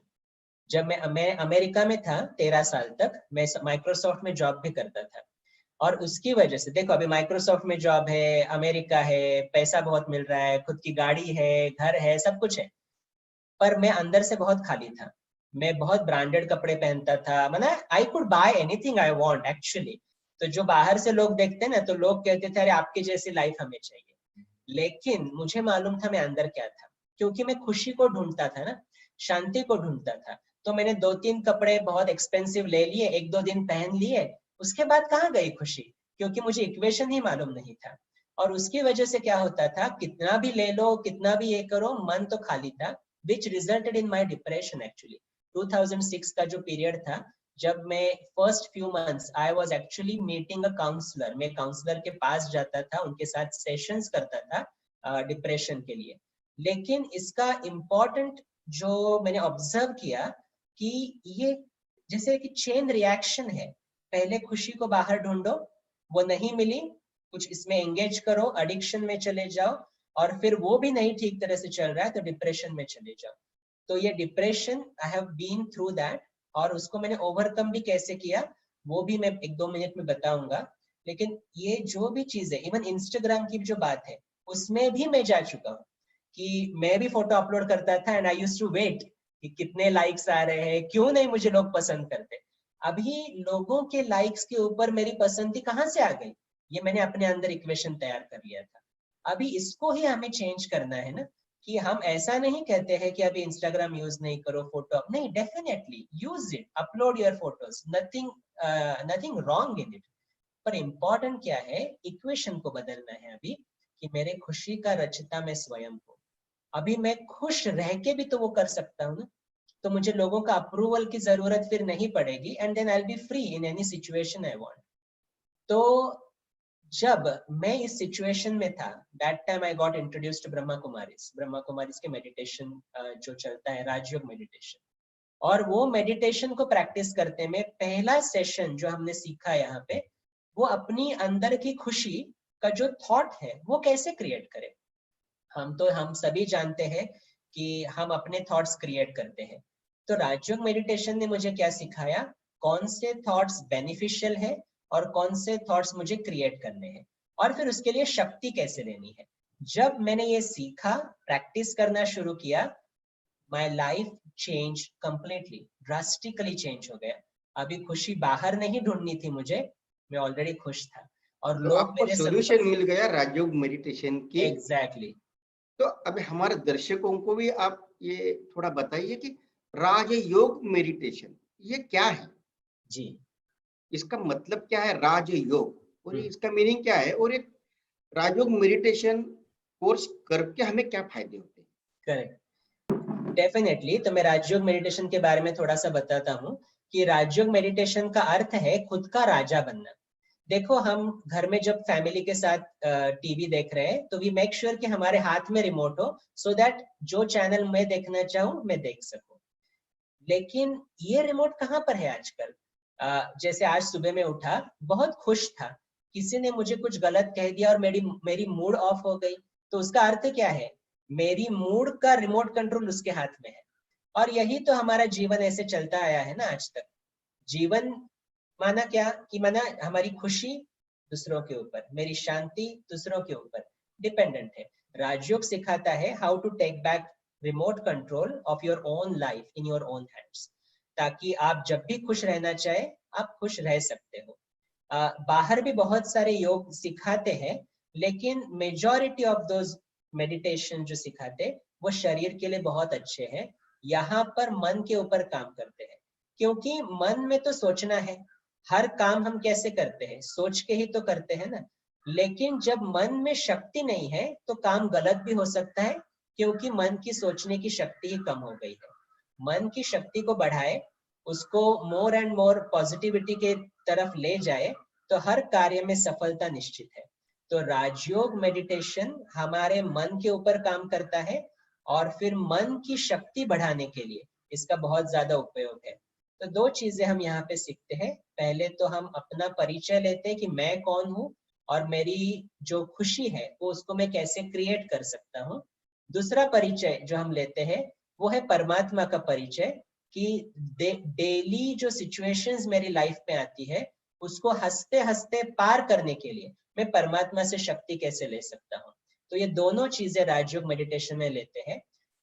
जब मैं अमेरिका में था 13 साल तक, मैं माइक्रोसॉफ्ट में जॉब भी करता था. और उसकी वजह से देखो, अभी माइक्रोसॉफ्ट में जॉब है, अमेरिका है, पैसा बहुत मिल रहा है, खुद की गाड़ी है, घर है, सब कुछ है, पर मैं अंदर से बहुत खाली था. मैं बहुत ब्रांडेड कपड़े पहनता था, मतलब I could bye anything I want actually. तो जो बाहर से लोग देखते ना, तो लोग कहते थे अरे आपकी जैसी लाइफ हमें चाहिए. लेकिन मुझे मालूम था मैं अंदर क्या था, क्योंकि मैं खुशी को ढूंढता था ना, शांति को ढूंढता था. तो मैंने 2-3 कपड़े बहुत एक्सपेंसिव ले लिए, 1-2 दिन पहन लिए, उसके बाद कहाँ गई खुशी, क्योंकि मुझे इक्वेशन ही मालूम नहीं था. और उसकी वजह से क्या होता था, कितना भी ले लो, कितना भी ये करो, मन तो खाली था, which resulted in my depression actually. 2006 का जो पीरियड था, जब मैं first few months I was actually meeting a counsellor, मैं काउंसलर के पास जाता था, उनके साथ सेशंस करता था डिप्रेशन के लिए. लेकिन इसका इम्पोर्टेंट जो मैंने ऑब्जर्व किया कि ये जैसे कि चेन रिएक्शन है. पहले खुशी को बाहर ढूंढो, वो नहीं मिली, कुछ इसमें एंगेज करो, एडिक्शन में चले जाओ, और फिर वो भी नहीं ठीक तरह से चल रहा है तो डिप्रेशन में चले जाओ. तो ये depression I have been through that, और उसको मैंने ओवरकम भी कैसे किया वो भी मैं 1-2 मिनट में बताऊंगा. लेकिन ये जो भी चीज है, इवन इंस्टाग्राम की जो बात है, उसमें भी मैं जा चुका हूँ कि मैं भी फोटो अपलोड करता था and I used to wait कि कितने लाइक्स आ रहे हैं, क्यों नहीं मुझे लोग पसंद करते. अभी लोगों के लाइक्स के ऊपर मेरी पसंदी कहाँ से आ गई, ये मैंने अपने अंदर इक्वेशन तैयार कर लिया था. अभी इसको ही हमें चेंज करना है ना, कि हम ऐसा नहीं कहते हैं कि अभी इंस्टाग्राम यूज नहीं करो, फोटो नहीं, definitely use it, upload your photos, nothing wrong in it. पर इम्पोर्टेंट क्या है, इक्वेशन को बदलना है अभी, कि मेरे खुशी का रचता मैं स्वयं हूँ. अभी मैं खुश रह के भी तो वो कर सकता हूँ ना, तो मुझे लोगों का अप्रूवल की जरूरत फिर नहीं पड़ेगी, and then I will be free in any situation I want. तो जब मैं इस सिचुएशन में था, that time I got introduced to Brahma Kumaris के मेडिटेशन जो चलता है, राजयोग मेडिटेशन. और वो मेडिटेशन को प्रैक्टिस करते में पहला सेशन जो हमने सीखा यहाँ पे, वो अपनी अंदर की खुशी का जो थॉट है वो कैसे क्रिएट करें. हम सभी जानते हैं कि हम अपने थॉट्स क्रिएट करते हैं. तो राजयोग मेडिटेशन ने मुझे क्या सिखाया, कौन से थॉट्स बेनिफिशियल है और कौन से थॉट्स मुझे क्रिएट करने हैं, और फिर उसके लिए शक्ति कैसे लेनी है. जब मैंने ये सीखा, प्रैक्टिस करना शुरू किया, my life change completely, drastically change हो गया. अभी खुशी बाहर नहीं ढूंढनी थी मुझे, मैं ऑलरेडी खुश था. और तो लोग आपको मेरे सॉल्यूशन मिल गया राजयोग मेडिटेशन की. एग्जैक्टली. तो अभी हमारे दर्शकों को भी आप ये थोड़ा बताइए कि राजयोग मेडिटेशन ये क्या है जी. इसका मतलब क्या है राजयोग, और इसका मीनिंग क्या है, और एक राजयोग मेडिटेशन कोर्स करके हमें क्या फायदे होते हैं? Correct, definitely. तो मैं राजयोग मेडिटेशन के बारे में थोड़ा सा बताता हूँ कि राजयोग मेडिटेशन का अर्थ है खुद का राजा बनना. देखो हम घर में जब फैमिली के साथ टीवी देख रहे हैं तो वी मेक श्योर कि हमारे हाथ में रिमोट हो, सो दैट जो चैनल मैं देखना चाहूँ मैं देख सकूं। लेकिन ये रिमोट कहाँ पर है आजकल? जैसे आज सुबह में उठा, बहुत खुश था, किसी ने मुझे कुछ गलत कह दिया और मेरी मेरी मूड ऑफ हो गई, तो उसका अर्थ क्या है? मेरी मूड का रिमोट कंट्रोल उसके हाथ में है। और यही तो हमारा जीवन ऐसे चलता आया है ना आज तक। जीवन माना क्या कि माना हमारी खुशी दूसरों के ऊपर, मेरी शांति दूसरों के ऊपर डिपेंडेंट है। राजयोग सिखाता है how to take back remote control of your own life in your own hands, ताकि आप जब भी खुश रहना चाहे आप खुश रह सकते हो। बाहर भी बहुत सारे योग सिखाते हैं, लेकिन मेजॉरिटी ऑफ दोज मेडिटेशन जो सिखाते वो शरीर के लिए बहुत अच्छे हैं। यहाँ पर मन के ऊपर काम करते हैं, क्योंकि मन में तो सोचना है। हर काम हम कैसे करते हैं? सोच के ही तो करते हैं ना। लेकिन जब मन में शक्ति नहीं है तो काम गलत भी हो सकता है, क्योंकि मन की सोचने की शक्ति ही कम हो गई है। मन की शक्ति को बढ़ाए, उसको मोर एंड मोर पॉजिटिविटी के तरफ ले जाए, तो हर कार्य में सफलता निश्चित है। तो राजयोग मेडिटेशन हमारे मन के ऊपर काम करता है, और फिर मन की शक्ति बढ़ाने के लिए इसका बहुत ज्यादा उपयोग है। तो दो चीजें हम यहाँ पे सीखते हैं। पहले तो हम अपना परिचय लेते हैं कि मैं कौन हूँ, और मेरी जो खुशी है वो उसको मैं कैसे क्रिएट कर सकता हूँ। दूसरा परिचय जो हम लेते हैं वो है परमात्मा का परिचय, कि डेली जो सिचुएशंस मेरी लाइफ में आती है उसको हंसते हंसते पार करने के लिए मैं परमात्मा से शक्ति कैसे ले सकता हूँ। तो ये दोनों चीजें राजयोग मेडिटेशन में लेते हैं।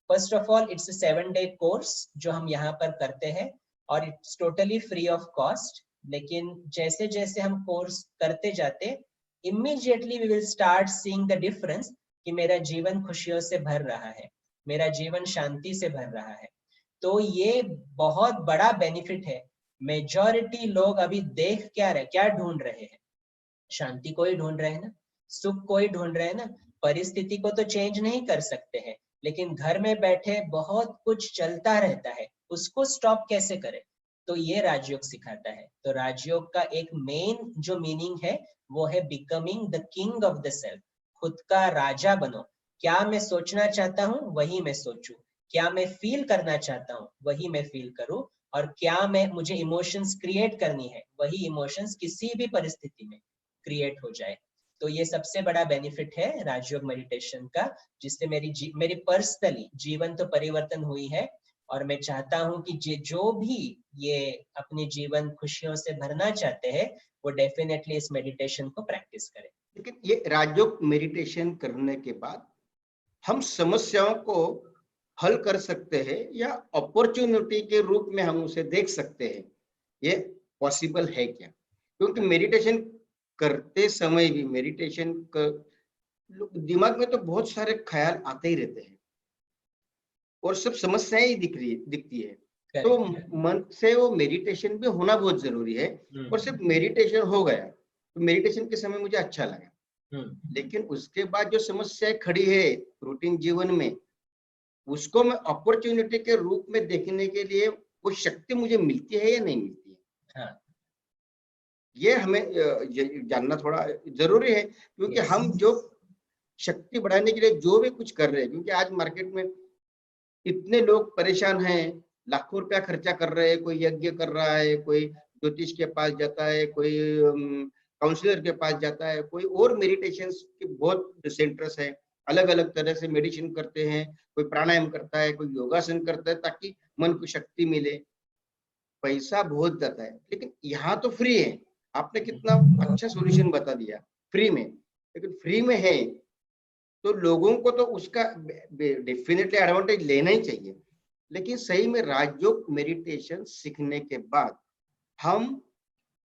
First of all it's a 7-day course जो हम यहाँ पर करते हैं, और it's totally free of cost. लेकिन जैसे जैसे हम कोर्स करते जाते, immediately we will start seeing the difference, कि मेरा जीवन खुशियों से भर रहा है, मेरा जीवन शांति से भर रहा है। तो ये बहुत बड़ा बेनिफिट है। मेजॉरिटी लोग अभी देख क्या ढूंढ रहे हैं? शांति को ही ढूंढ रहे हैं ना, सुख को ही ढूंढ रहे हैं ना। परिस्थिति को तो चेंज नहीं कर सकते हैं, लेकिन घर में बैठे बहुत कुछ चलता रहता है, उसको स्टॉप कैसे करें? तो ये राजयोग सिखाता है। तो राजयोग का एक मेन जो मीनिंग है वो है becoming the king of the self. खुद का राजा बनो। क्या मैं सोचना चाहता हूँ वही मैं सोचूं, क्या मैं फील करना चाहता हूँ वही मैं फील करूं, और क्या मैं मुझे इमोशंस क्रिएट करनी है वही इमोशंस किसी भी परिस्थिति में क्रिएट हो जाए। तो ये सबसे बड़ा बेनिफिट है राजयोग मेडिटेशन का, जिससे मेरी पर्सनली जीवन तो परिवर्तन हुई है। और मैं चाहता हूं कि जो भी ये अपने जीवन खुशियों से भरना चाहते हैं वो डेफिनेटली इस मेडिटेशन को प्रैक्टिस करें। लेकिन ये राजयोग मेडिटेशन करने के बाद हम समस्याओं को हल कर सकते हैं या अपॉर्चुनिटी के रूप में हम उसे देख सकते हैं? ये पॉसिबल है क्या? क्योंकि मेडिटेशन करते समय भी मेडिटेशन दिमाग में तो बहुत सारे ख्याल आते ही रहते हैं और सब समस्याएं ही दिखती है। तो मन से वो मेडिटेशन भी होना बहुत जरूरी है। और सिर्फ मेडिटेशन हो गया तो मेडिटेशन के समय मुझे अच्छा लगा, लेकिन उसके बाद जो समस्याएं खड़ी है रूटीन जीवन में, उसको मैं अपॉर्चुनिटी के रूप में देखने के लिए वो शक्ति मुझे मिलती है या नहीं मिलती है? हाँ। ये हमें जानना थोड़ा जरूरी है, क्योंकि हम जो शक्ति बढ़ाने के लिए जो भी कुछ कर रहे हैं, क्योंकि आज मार्केट में इतने लोग परेशान हैं, लाखों रुपया खर्चा कर रहे हैं, कोई यज्ञ कर रहा है, कोई ज्योतिष के पास जाता है, कोई काउंसलर के पास जाता है, कोई और मेडिटेशन के बहुत सेंटर्स है, अलग अलग तरह से मेडिटेशन करते हैं, कोई प्राणायाम करता है, कोई योगासन करता है ताकि मन को शक्ति मिले। पैसा बहुत जाता है, लेकिन यहाँ तो फ्री है। आपने कितना अच्छा सॉल्यूशन बता दिया, फ्री में। लेकिन फ्री में है तो लोगों को तो उसका डेफिनेटली एडवांटेज लेना ही चाहिए। लेकिन सही में राजयोग मेडिटेशन सीखने के बाद हम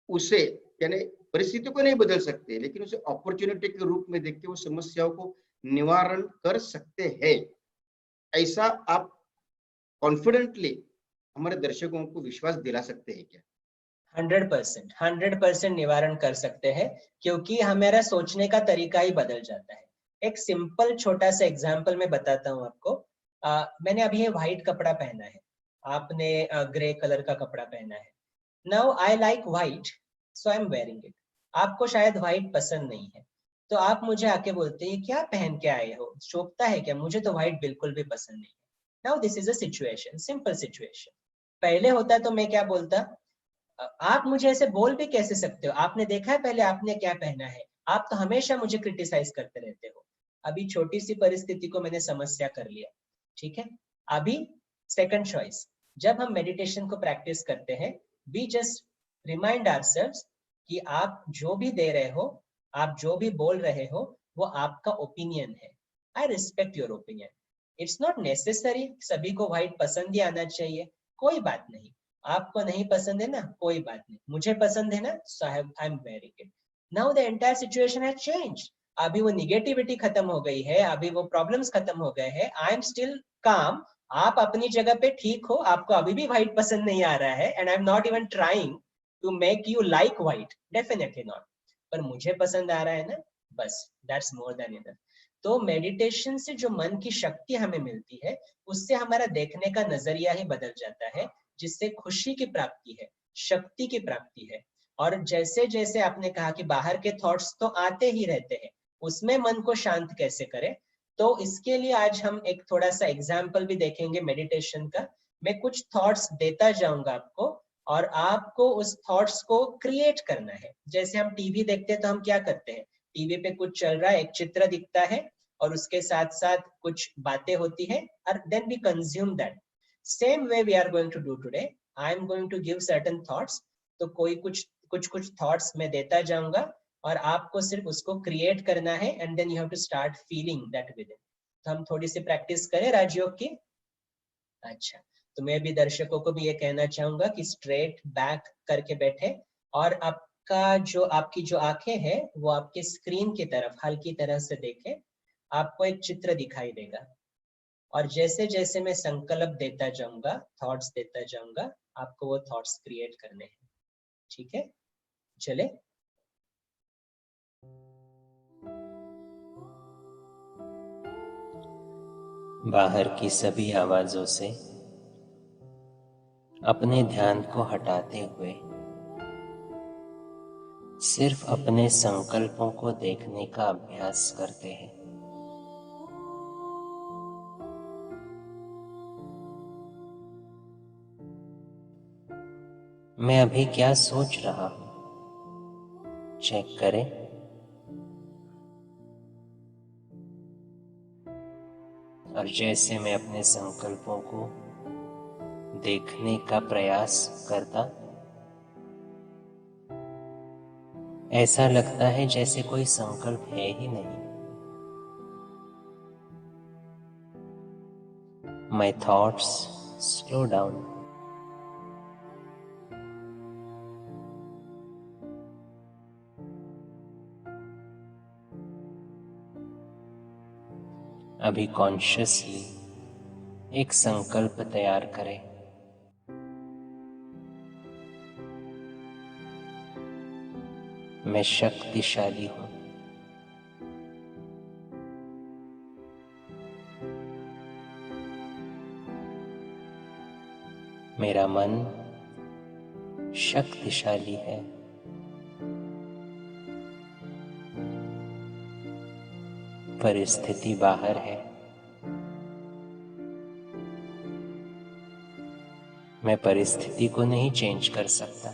उसे, यानी परिस्थिति को नहीं बदल सकते, लेकिन उसे अपॉर्चुनिटी के रूप में देख के वो समस्याओं को निवारण कर सकते हैं। ऐसा आप कॉन्फिडेंटली हमारे दर्शकों को विश्वास दिला सकते हैं क्या? 100% निवारण कर सकते हैं, क्योंकि हमारा सोचने का तरीका ही बदल जाता है। एक सिंपल छोटा सा एग्जांपल मैं बताता हूँ आपको। मैंने अभी ये व्हाइट कपड़ा पहना है, आपने ग्रे कलर का कपड़ा पहना है। Now I like white, so I am wearing it. आपको शायद व्हाइट पसंद नहीं है, तो आप मुझे आके बोलते हैं क्या पहन के आए हो, शोभता है क्या, मुझे तो व्हाइट बिल्कुल भी पसंद नहीं है। Now this is a situation, simple situation. पहले होता तो मैं क्या बोलता, आप मुझे ऐसे बोल भी कैसे सकते हो, आपने देखा है पहले आपने क्या पहना है, आप तो हमेशा मुझे क्रिटिसाइज करते रहते हो। अभी छोटी सी परिस्थिति को मैंने समस्या कर लिया, ठीक है। अभी सेकंड चॉइस, जब हम मेडिटेशन को प्रैक्टिस करते हैं, वी जस्ट रिमाइंड आवरसेल्व्स कि आप जो भी दे रहे हो, आप जो भी बोल रहे हो, वो आपका ओपिनियन है। I respect your opinion. It's not necessary सभी को व्हाइट पसंद ही आना चाहिए, कोई बात नहीं। आपको नहीं पसंद है ना, कोई बात नहीं, मुझे पसंद है ना, so I am very good. Now the entire situation has changed. अभी वो निगेटिविटी खत्म हो गई है, अभी वो प्रॉब्लम्स खत्म हो गए हैं, आई एम स्टिल काम। आप अपनी जगह पे ठीक हो, आपको अभी भी व्हाइट पसंद नहीं आ रहा है, and I am not even trying to make you like white, definitely not, पर मुझे पसंद आ रहा है ना, बस दैट्स मोर देन इनफ। तो मेडिटेशन से जो मन की शक्ति हमें मिलती है, उससे हमारा देखने का नजरिया ही बदल जाता है, जिससे खुशी की प्राप्ति है, शक्ति की प्राप्ति है। और जैसे जैसे आपने कहा कि बाहर के थॉट्स तो आते ही रहते हैं, उसमें मन को शांत कैसे करें, तो इसके लिए आज हम एक थोड़ा सा एग्जाम्पल भी देखेंगे मेडिटेशन का। मैं कुछ थॉट्स देता जाऊंगा आपको, और आपको उस थॉट्स को क्रिएट करना है। जैसे हम टीवी देखते हैं तो हम क्या करते हैं, टीवी पे कुछ चल रहा है, एक चित्र दिखता है, और उसके साथ साथ कुछ बातें होती है, और then we consume that. Same way we are going to do today. I am going to give certain thoughts, तो कोई कुछ थॉट्स मैं देता जाऊंगा, और आपको सिर्फ उसको क्रिएट करना है, and then you have to start feeling that within. तो हम थोड़ी सी प्रैक्टिस करें राजयोग की। अच्छा, तो मैं भी दर्शकों को भी ये कहना चाहूंगा कि स्ट्रेट बैक करके बैठे, और आपका जो आपकी जो आंखें हैं वो आपके स्क्रीन की तरफ हल्की तरह से देखें। आपको एक चित्र दिखाई देगा, और जैसे जैसे मैं संकल्प देता जाऊंगा, थॉट्स देता जाऊंगा, आपको वो थॉट्स क्रिएट करने हैं, ठीक है। चले। बाहर की सभी आवाजों से अपने ध्यान को हटाते हुए सिर्फ अपने संकल्पों को देखने का अभ्यास करते हैं। मैं अभी क्या सोच रहा हूं, चेक करें। और जैसे मैं अपने संकल्पों को देखने का प्रयास करता, ऐसा लगता है जैसे कोई संकल्प है ही नहीं। My thoughts slow down. अभी कॉन्शियसली एक संकल्प तैयार करें। मैं शक्तिशाली हूं। मेरा मन शक्तिशाली है। परिस्थिति बाहर है, मैं परिस्थिति को नहीं चेंज कर सकता,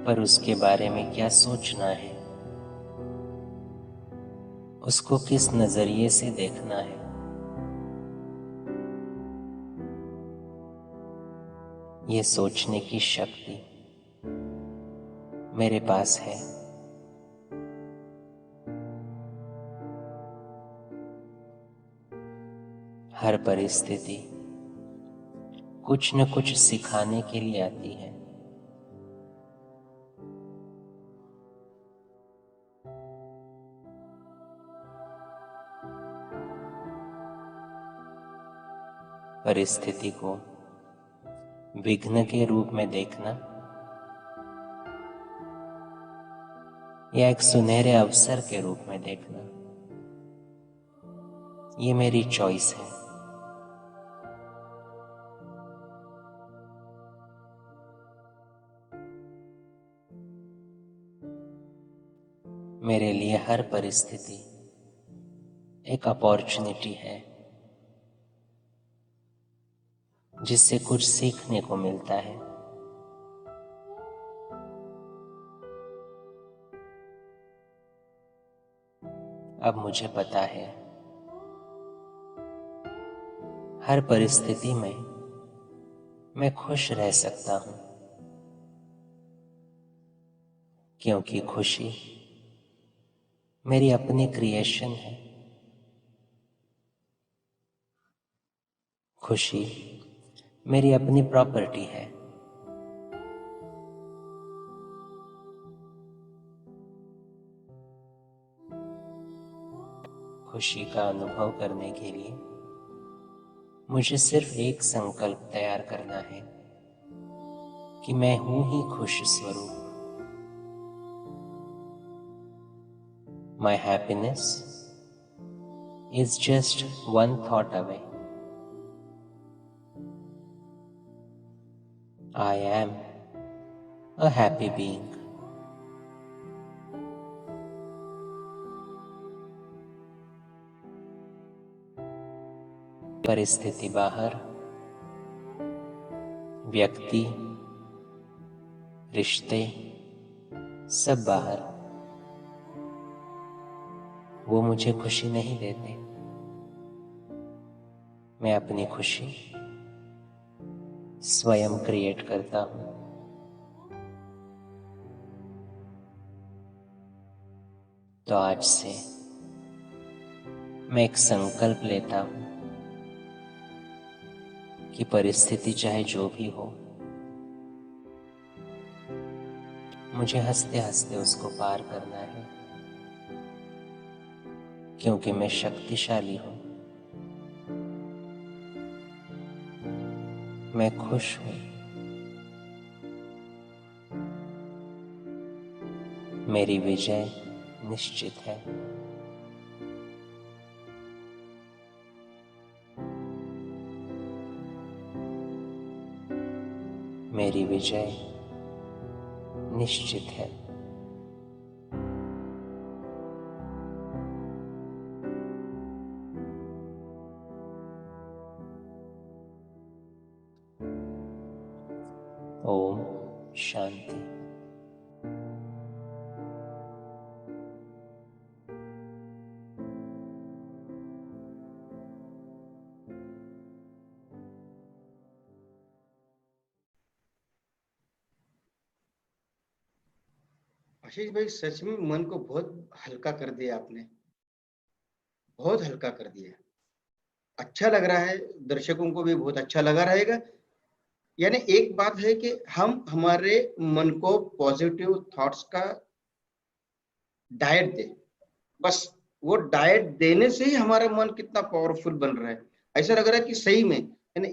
पर उसके बारे में क्या सोचना है, उसको किस नजरिए से देखना है, ये सोचने की शक्ति मेरे पास है। हर परिस्थिति कुछ न कुछ सिखाने के लिए आती है। परिस्थिति को विघ्न के रूप में देखना या एक सुनहरे अवसर के रूप में देखना, ये मेरी चॉइस है। मेरे लिए हर परिस्थिति एक अपॉर्चुनिटी है जिससे कुछ सीखने को मिलता है। अब मुझे पता है हर परिस्थिति में मैं खुश रह सकता हूँ, क्योंकि खुशी मेरी अपनी क्रिएशन है। खुशी मेरी अपनी प्रॉपर्टी है। खुशी का अनुभव करने के लिए मुझे सिर्फ एक संकल्प तैयार करना है कि मैं हूं ही खुश स्वरूप। My happiness is just one thought away. I am a happy being. परिस्थिति बाहर, व्यक्ति, रिश्ते सब बाहर, वो मुझे खुशी नहीं देते। मैं अपनी खुशी स्वयं क्रिएट करता हूं। तो आज से मैं एक संकल्प लेता हूं कि परिस्थिति चाहे जो भी हो, मुझे हंसते हंसते उसको पार करना है, क्योंकि मैं शक्तिशाली हूं, मैं खुश हूं, मेरी विजय निश्चित है। मेरी विजय निश्चित है। ओम शांति। आशीष भाई, सच में मन को बहुत हल्का कर दिया आपने, बहुत हल्का कर दिया। अच्छा लग रहा है, दर्शकों को भी बहुत अच्छा लगा रहेगा। यानी एक बात है कि हम हमारे मन को पॉजिटिव थॉट्स का डाइट दें, बस वो डाइट देने से ही हमारा मन कितना पावरफुल बन रहा है। ऐसा लग रहा है कि सही में, यानी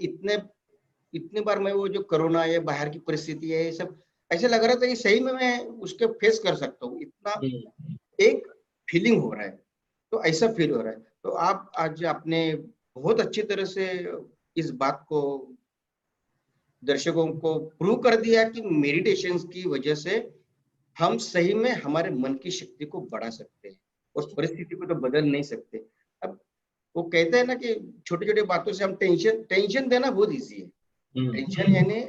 इतने बार मैं वो जो कोरोना है, बाहर की परिस्थिति है, ये सब ऐसा लग रहा था कि सही में मैं उसके फेस कर सकता हूँ, इतना एक फीलिंग हो रहा है। तो ऐसा फील हो रहा है। तो आप आज आपने बहुत अच्छी तरह से इस बात को दर्शकों को प्रूव कर दिया कि मेडिटेशन की वजह से हम सही में हमारे मन की शक्ति को बढ़ा सकते हैं और परिस्थिति को तो बदल नहीं सकते। अब वो कहते हैं ना कि छोटी छोटी बातों से हम टेंशन देना बहुत इजी है। टेंशन यानी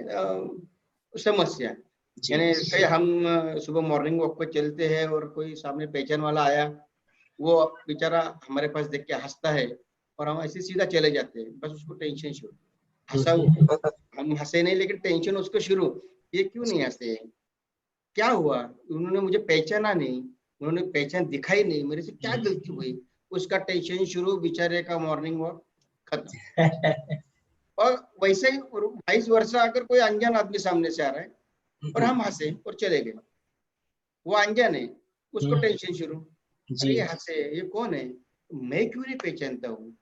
समस्या, यानी कहीं हम सुबह मॉर्निंग वॉक पर चलते हैं और कोई सामने पहचान वाला आया, वो बेचारा हमारे पास देख के हंसता है और हम ऐसे सीधा चले जाते हैं, बस उसको टेंशन शुरू। हंसा हम हंसे नहीं, लेकिन टेंशन उसको शुरू, ये क्यों नहीं हंसे, क्या हुआ, उन्होंने मुझे पहचाना नहीं, उन्होंने पहचान दिखाई नहीं, मेरे से क्या गलती हुई, उसका टेंशन शुरू, बेचारे का मॉर्निंग वॉक खत्म। और वैसे ही 22 वर्ष अगर कोई अनजान आदमी सामने से आ रहा है और हम हंसे और चले गए, वो अनजान है, उसको टेंशन शुरू, अरे ये हंसे, ये कौन है, मैं क्यों नहीं पहचानता हूँ।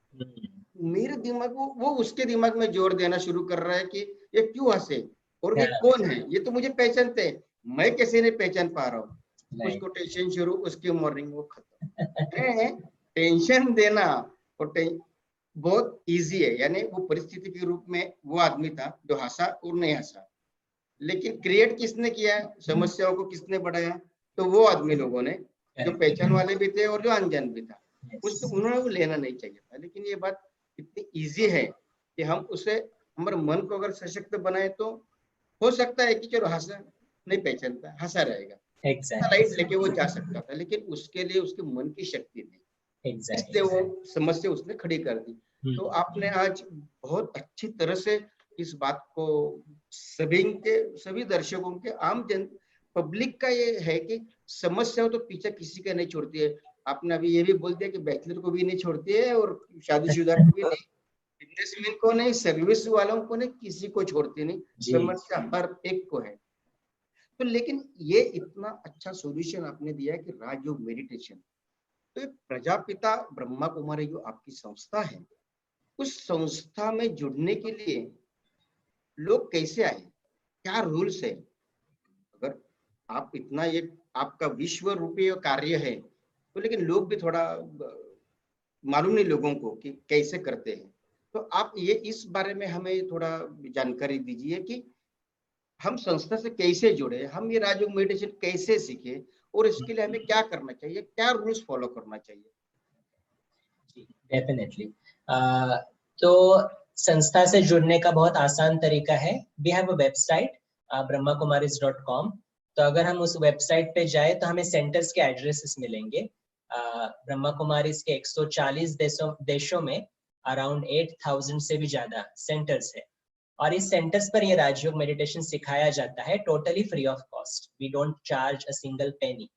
मेरे दिमाग वो उसके दिमाग में जोर देना शुरू कर रहा है कि ये क्यों हंसे और ये कौन है, ये तो मुझे पहचानते हैं, मैं कैसे नहीं पहचान पा रहा हूँ। उसको टेंशन शुरू, उसकी मॉर्निंग वो खत्म। टेंशन देना और बहुत इजी है। यानी वो परिस्थिति के रूप में वो आदमी था जो हंसा और नहीं हंसा, लेकिन क्रिएट किसने किया, समस्याओं को किसने बढ़ाया, तो वो आदमी लोगों ने जो पहचान वाले भी थे और जो अनजान भी था, Yes. उन्होंने वो लेना नहीं चाहिए था। लेकिन ये बात इतनी इजी है कि हम उसे हमारे मन को अगर सशक्त बनाए तो हो सकता है कि चलो हंसा नहीं पहचानता, हंसा रहेगा, Exactly. लाइट लेके वो जा सकता था, लेकिन उसके लिए उसके मन की शक्ति नहीं, Exactly. इसलिए वो समस्या उसने खड़ी कर दी। तो आपने आज बहुत अच्छी तरह से इस बात को सभी दर्शकों के आम जन पब्लिक का ये है कि समस्या तो पीछे किसी का नहीं छोड़ती है। आपने अभी ये भी बोल दिया कि बैचलर को भी नहीं छोड़ती है और शादीशुदा को भी नहीं, बिजनेसमैन को नहीं, सर्विस वालों को नहीं, किसी को छोड़ती नहीं, समस्या हर एक को है। तो लेकिन ये इतना अच्छा सॉल्यूशन आपने दिया कि राजयोग मेडिटेशन, तो प्रजापिता ब्रह्मा कुमारी जो आपकी संस्था है, उस संस्था में जुड़ने के लिए लोग कैसे आए, क्या रूल्स है? अगर आप इतना ये आपका विश्व रूपीय कार्य है तो लेकिन लोग भी थोड़ा मालूम नहीं लोगों को कि कैसे करते हैं, तो आप ये इस बारे में हमें थोड़ा जानकारी दीजिए कि हम संस्था से कैसे जुड़े, हम ये राजयोग मेडिटेशन कैसे सीखे और इसके लिए हमें क्या करना चाहिए, क्या रूल्स फॉलो करना चाहिए? डेफिनेटली। तो संस्था से जुड़ने का बहुत आसान तरीका है। We have a website brahmakumaris.com। तो अगर हम उस वेबसाइट पे जाए तो हमें सेंटर्स के एड्रेसेस मिलेंगे। ब्रह्मा कुमारीज के 140 देशों में अराउंड 8000 से भी ज्यादा सेंटर्स है और इस सेंटर्स पर ये राजयोग मेडिटेशन सिखाया जाता है totally free of cost. We don't charge a single penny.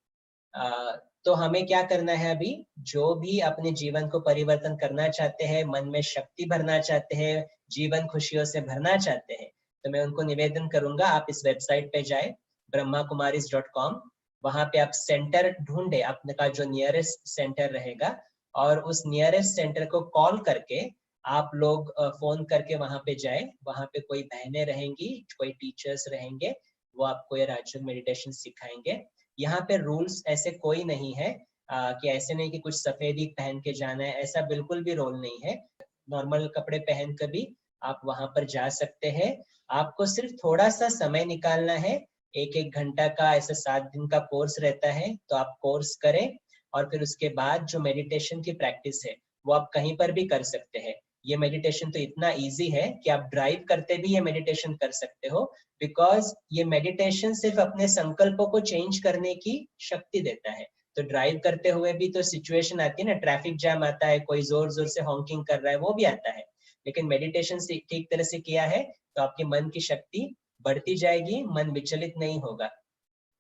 तो हमें क्या करना है, अभी जो भी अपने जीवन को परिवर्तन करना चाहते हैं, मन में शक्ति भरना चाहते हैं, जीवन खुशियों से भरना चाहते हैं, तो मैं उनको निवेदन करूंगा आप इस वेबसाइट पे जाए brahmakumaris.com। वहां पे आप सेंटर ढूंढे, अपने का जो नियरेस्ट सेंटर रहेगा और उस नियरेस्ट सेंटर को कॉल करके आप लोग फोन करके वहां पे जाए। वहां पे कोई बहनें रहेंगी, कोई टीचर्स रहेंगे, वो आपको ये राजयोग मेडिटेशन सिखाएंगे। यहाँ पे रूल्स ऐसे कोई नहीं है कि ऐसे नहीं कि कुछ सफेद ही पहन के जाना है, ऐसा बिल्कुल भी रोल नहीं है। नॉर्मल कपड़े पहन कर भी आप वहां पर जा सकते हैं। आपको सिर्फ थोड़ा सा समय निकालना है, 1-1 घंटा का ऐसा 7 दिन का कोर्स रहता है, तो आप कोर्स करें और फिर उसके बाद जो मेडिटेशन की प्रैक्टिस है वो आप कहीं पर भी कर सकते हैं। ये मेडिटेशन तो इतना इजी है कि आप ड्राइव करते भी ये मेडिटेशन कर सकते हो, बिकॉज ये मेडिटेशन सिर्फ अपने संकल्पों को चेंज करने की शक्ति देता है। तो ड्राइव करते हुए भी तो सिचुएशन आती है ना, ट्रैफिक जैम आता है, कोई जोर जोर से हॉकिंग कर रहा है, वो भी आता है। लेकिन मेडिटेशन से ठीक तरह से किया है तो आपके मन की शक्ति बढ़ती जाएगी, मन विचलित नहीं होगा।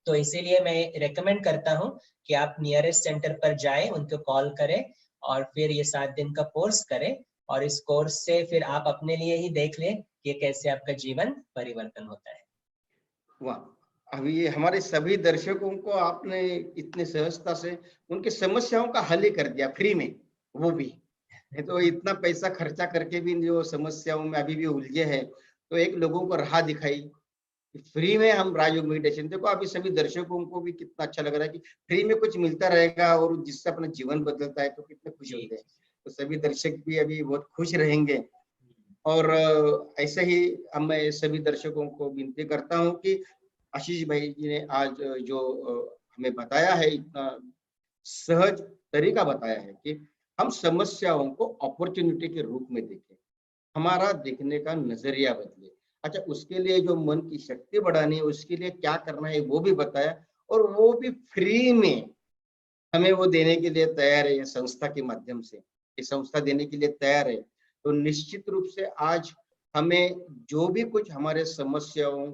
तो इसीलिए मैं रेकमेंड करता हूँ कि आप नियरेस्ट सेंटर पर जाएं, उनको कॉल करें और फिर ये 7 दिन का कोर्स करें और इस कोर्स से फिर आप अपने लिए ही देख लें कि कैसे आपका जीवन परिवर्तन होता है। वाह, अभी ये हमारे सभी दर्शकों को आपने इतने सहजता से उनकी समस्याओं का हल ही कर दिया फ्री में, वो भी तो इतना पैसा खर्चा करके भी जो समस्याओं में अभी भी उलझे हैं, तो एक लोगों को राह दिखाई फ्री में हम राजयोग मेडिटेशन। देखो अभी सभी दर्शकों को भी कितना अच्छा लग रहा है कि फ्री में कुछ मिलता रहेगा और जिससे अपना जीवन बदलता है, तो कितने खुश होते हैं। तो सभी दर्शक भी अभी बहुत खुश रहेंगे और ऐसे ही मैं सभी दर्शकों को विनती करता हूँ कि आशीष भाई जी ने आज जो हमें बताया है, इतना सहज तरीका बताया है कि हम समस्याओं को अपॉर्चुनिटी के रूप में देखें, हमारा देखने का नजरिया बदले। अच्छा, उसके लिए जो मन की शक्ति बढ़ानी है, उसके लिए क्या करना है वो भी बताया और वो भी फ्री में हमें वो देने के लिए तैयार है। ये संस्था के माध्यम से ये संस्था देने के लिए तैयार है। तो निश्चित रूप से आज हमें जो भी कुछ हमारे समस्याओं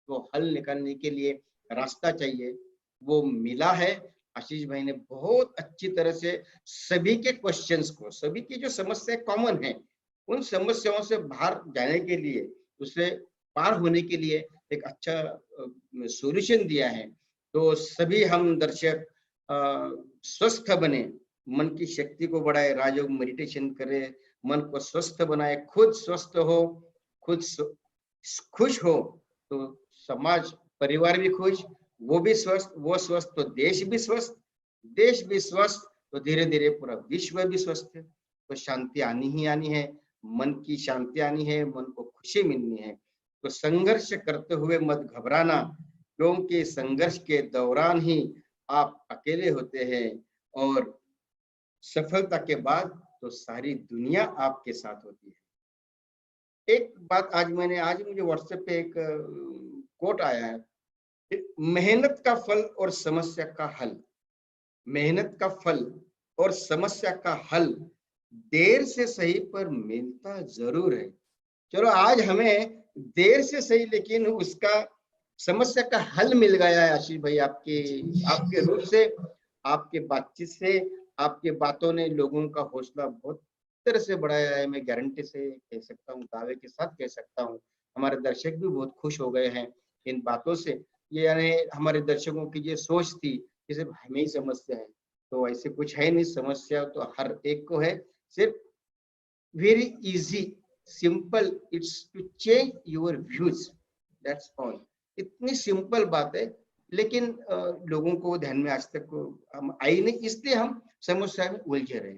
को हल निकालने के लिए रास्ता चाहिए वो मिला है। आशीष भाई ने बहुत अच्छी तरह से सभी के क्वेश्चंस को, सभी की जो समस्या कॉमन है, उन समस्याओं से बाहर जाने के लिए, उसे पार होने के लिए एक अच्छा सॉल्यूशन दिया है। तो सभी हम दर्शक स्वस्थ बने, मन की शक्ति को बढ़ाए, राजयोग मेडिटेशन करे, मन को स्वस्थ बनाए, खुद स्वस्थ हो, खुद खुश हो तो समाज परिवार भी खुश, वो भी स्वस्थ, वो स्वस्थ तो देश भी स्वस्थ, देश भी स्वस्थ तो धीरे धीरे पूरा विश्व भी स्वस्थ है। तो शांति आनी ही आनी है, मन की शांति आनी है, मन को खुशी मिलनी है। तो संघर्ष करते हुए मत घबराना, क्योंकि संघर्ष के दौरान ही आप अकेले होते हैं और सफलता के बाद तो सारी दुनिया आपके साथ होती है। एक बात आज मुझे व्हाट्सएप पे एक कोट आया है, मेहनत का फल और समस्या का हल, मेहनत का फल और समस्या का हल देर से सही पर मिलता जरूर है। चलो आज हमें देर से सही लेकिन उसका समस्या का हल मिल गया है आशीष भाई, आपके रूप से, आपके बातचीत से, आपके बातों ने लोगों का हौसला बहुत तरह से बढ़ाया है। मैं गारंटी से कह सकता हूँ, दावे के साथ कह सकता हूँ, हमारे दर्शक भी बहुत खुश हो गए हैं इन बातों से। ये यानी हमारे दर्शकों की ये सोच थी कि सिर्फ हमें ही समस्या है, तो ऐसे कुछ है नहीं, समस्या तो हर एक को है। सिर्फ very easy simple it's to change your views, that's all. इतनी सिंपल बात है, लेकिन लोगों को ध्यान में आज तक हम आई नहीं, इसलिए हम समस्या में उलझे रहे।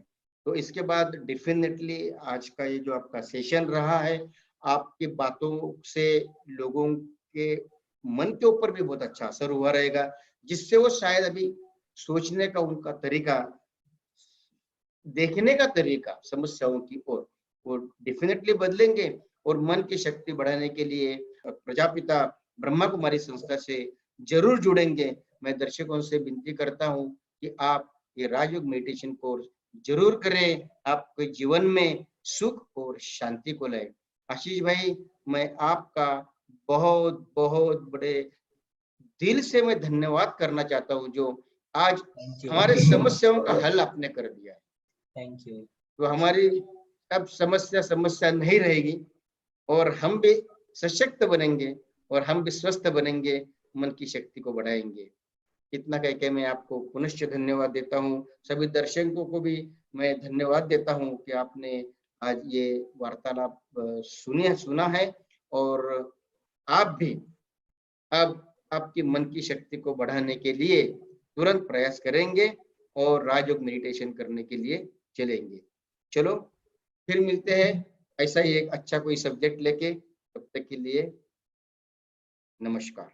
तो इसके बाद डेफिनेटली आज का ये जो आपका सेशन रहा है, आपकी बातों से लोगों के मन के ऊपर भी बहुत अच्छा असर हुआ रहेगा, जिससे वो शायद अभी सोचने का उनका तरीका, देखने का तरीका समस्याओं की ओर वो डेफिनेटली बदलेंगे। और मन की शक्ति बढ़ाने के लिए प्रजापिता ब्रह्मा कुमारी संस्था से जरूर जुड़ेंगे। मैं दर्शकों से विनती करता हूं कि आप ये राजयोग मेडिटेशन कोर्स जरूर करें, आपके जीवन में सुख और शांति को लाए। आशीष भाई, मैं आपका बहुत बहुत बड़े दिल से मैं धन्यवाद करना चाहता हूँ, जो आज थैंक यू, हमारे समस्याओं का हल आपने कर दिया है। Thank you. तो हमारी अब समस्या नहीं रहेगी और हम भी सशक्त बनेंगे और हम भी स्वस्थ बनेंगे, मन की शक्ति को बढ़ाएंगे। इतना कह के मैं आपको पुनश्च धन्यवाद देता हूँ। सभी दर्शकों को भी मैं धन्यवाद देता हूँ कि आपने आज ये वार्तालाप सुना है, और आप भी अब आपकी मन की शक्ति को बढ़ाने के लिए तुरंत प्रयास करेंगे और राजयोग मेडिटेशन करने के लिए चलेंगे। चलो फिर मिलते हैं ऐसा ही एक अच्छा कोई सब्जेक्ट लेके, तब तक के लिए नमस्कार।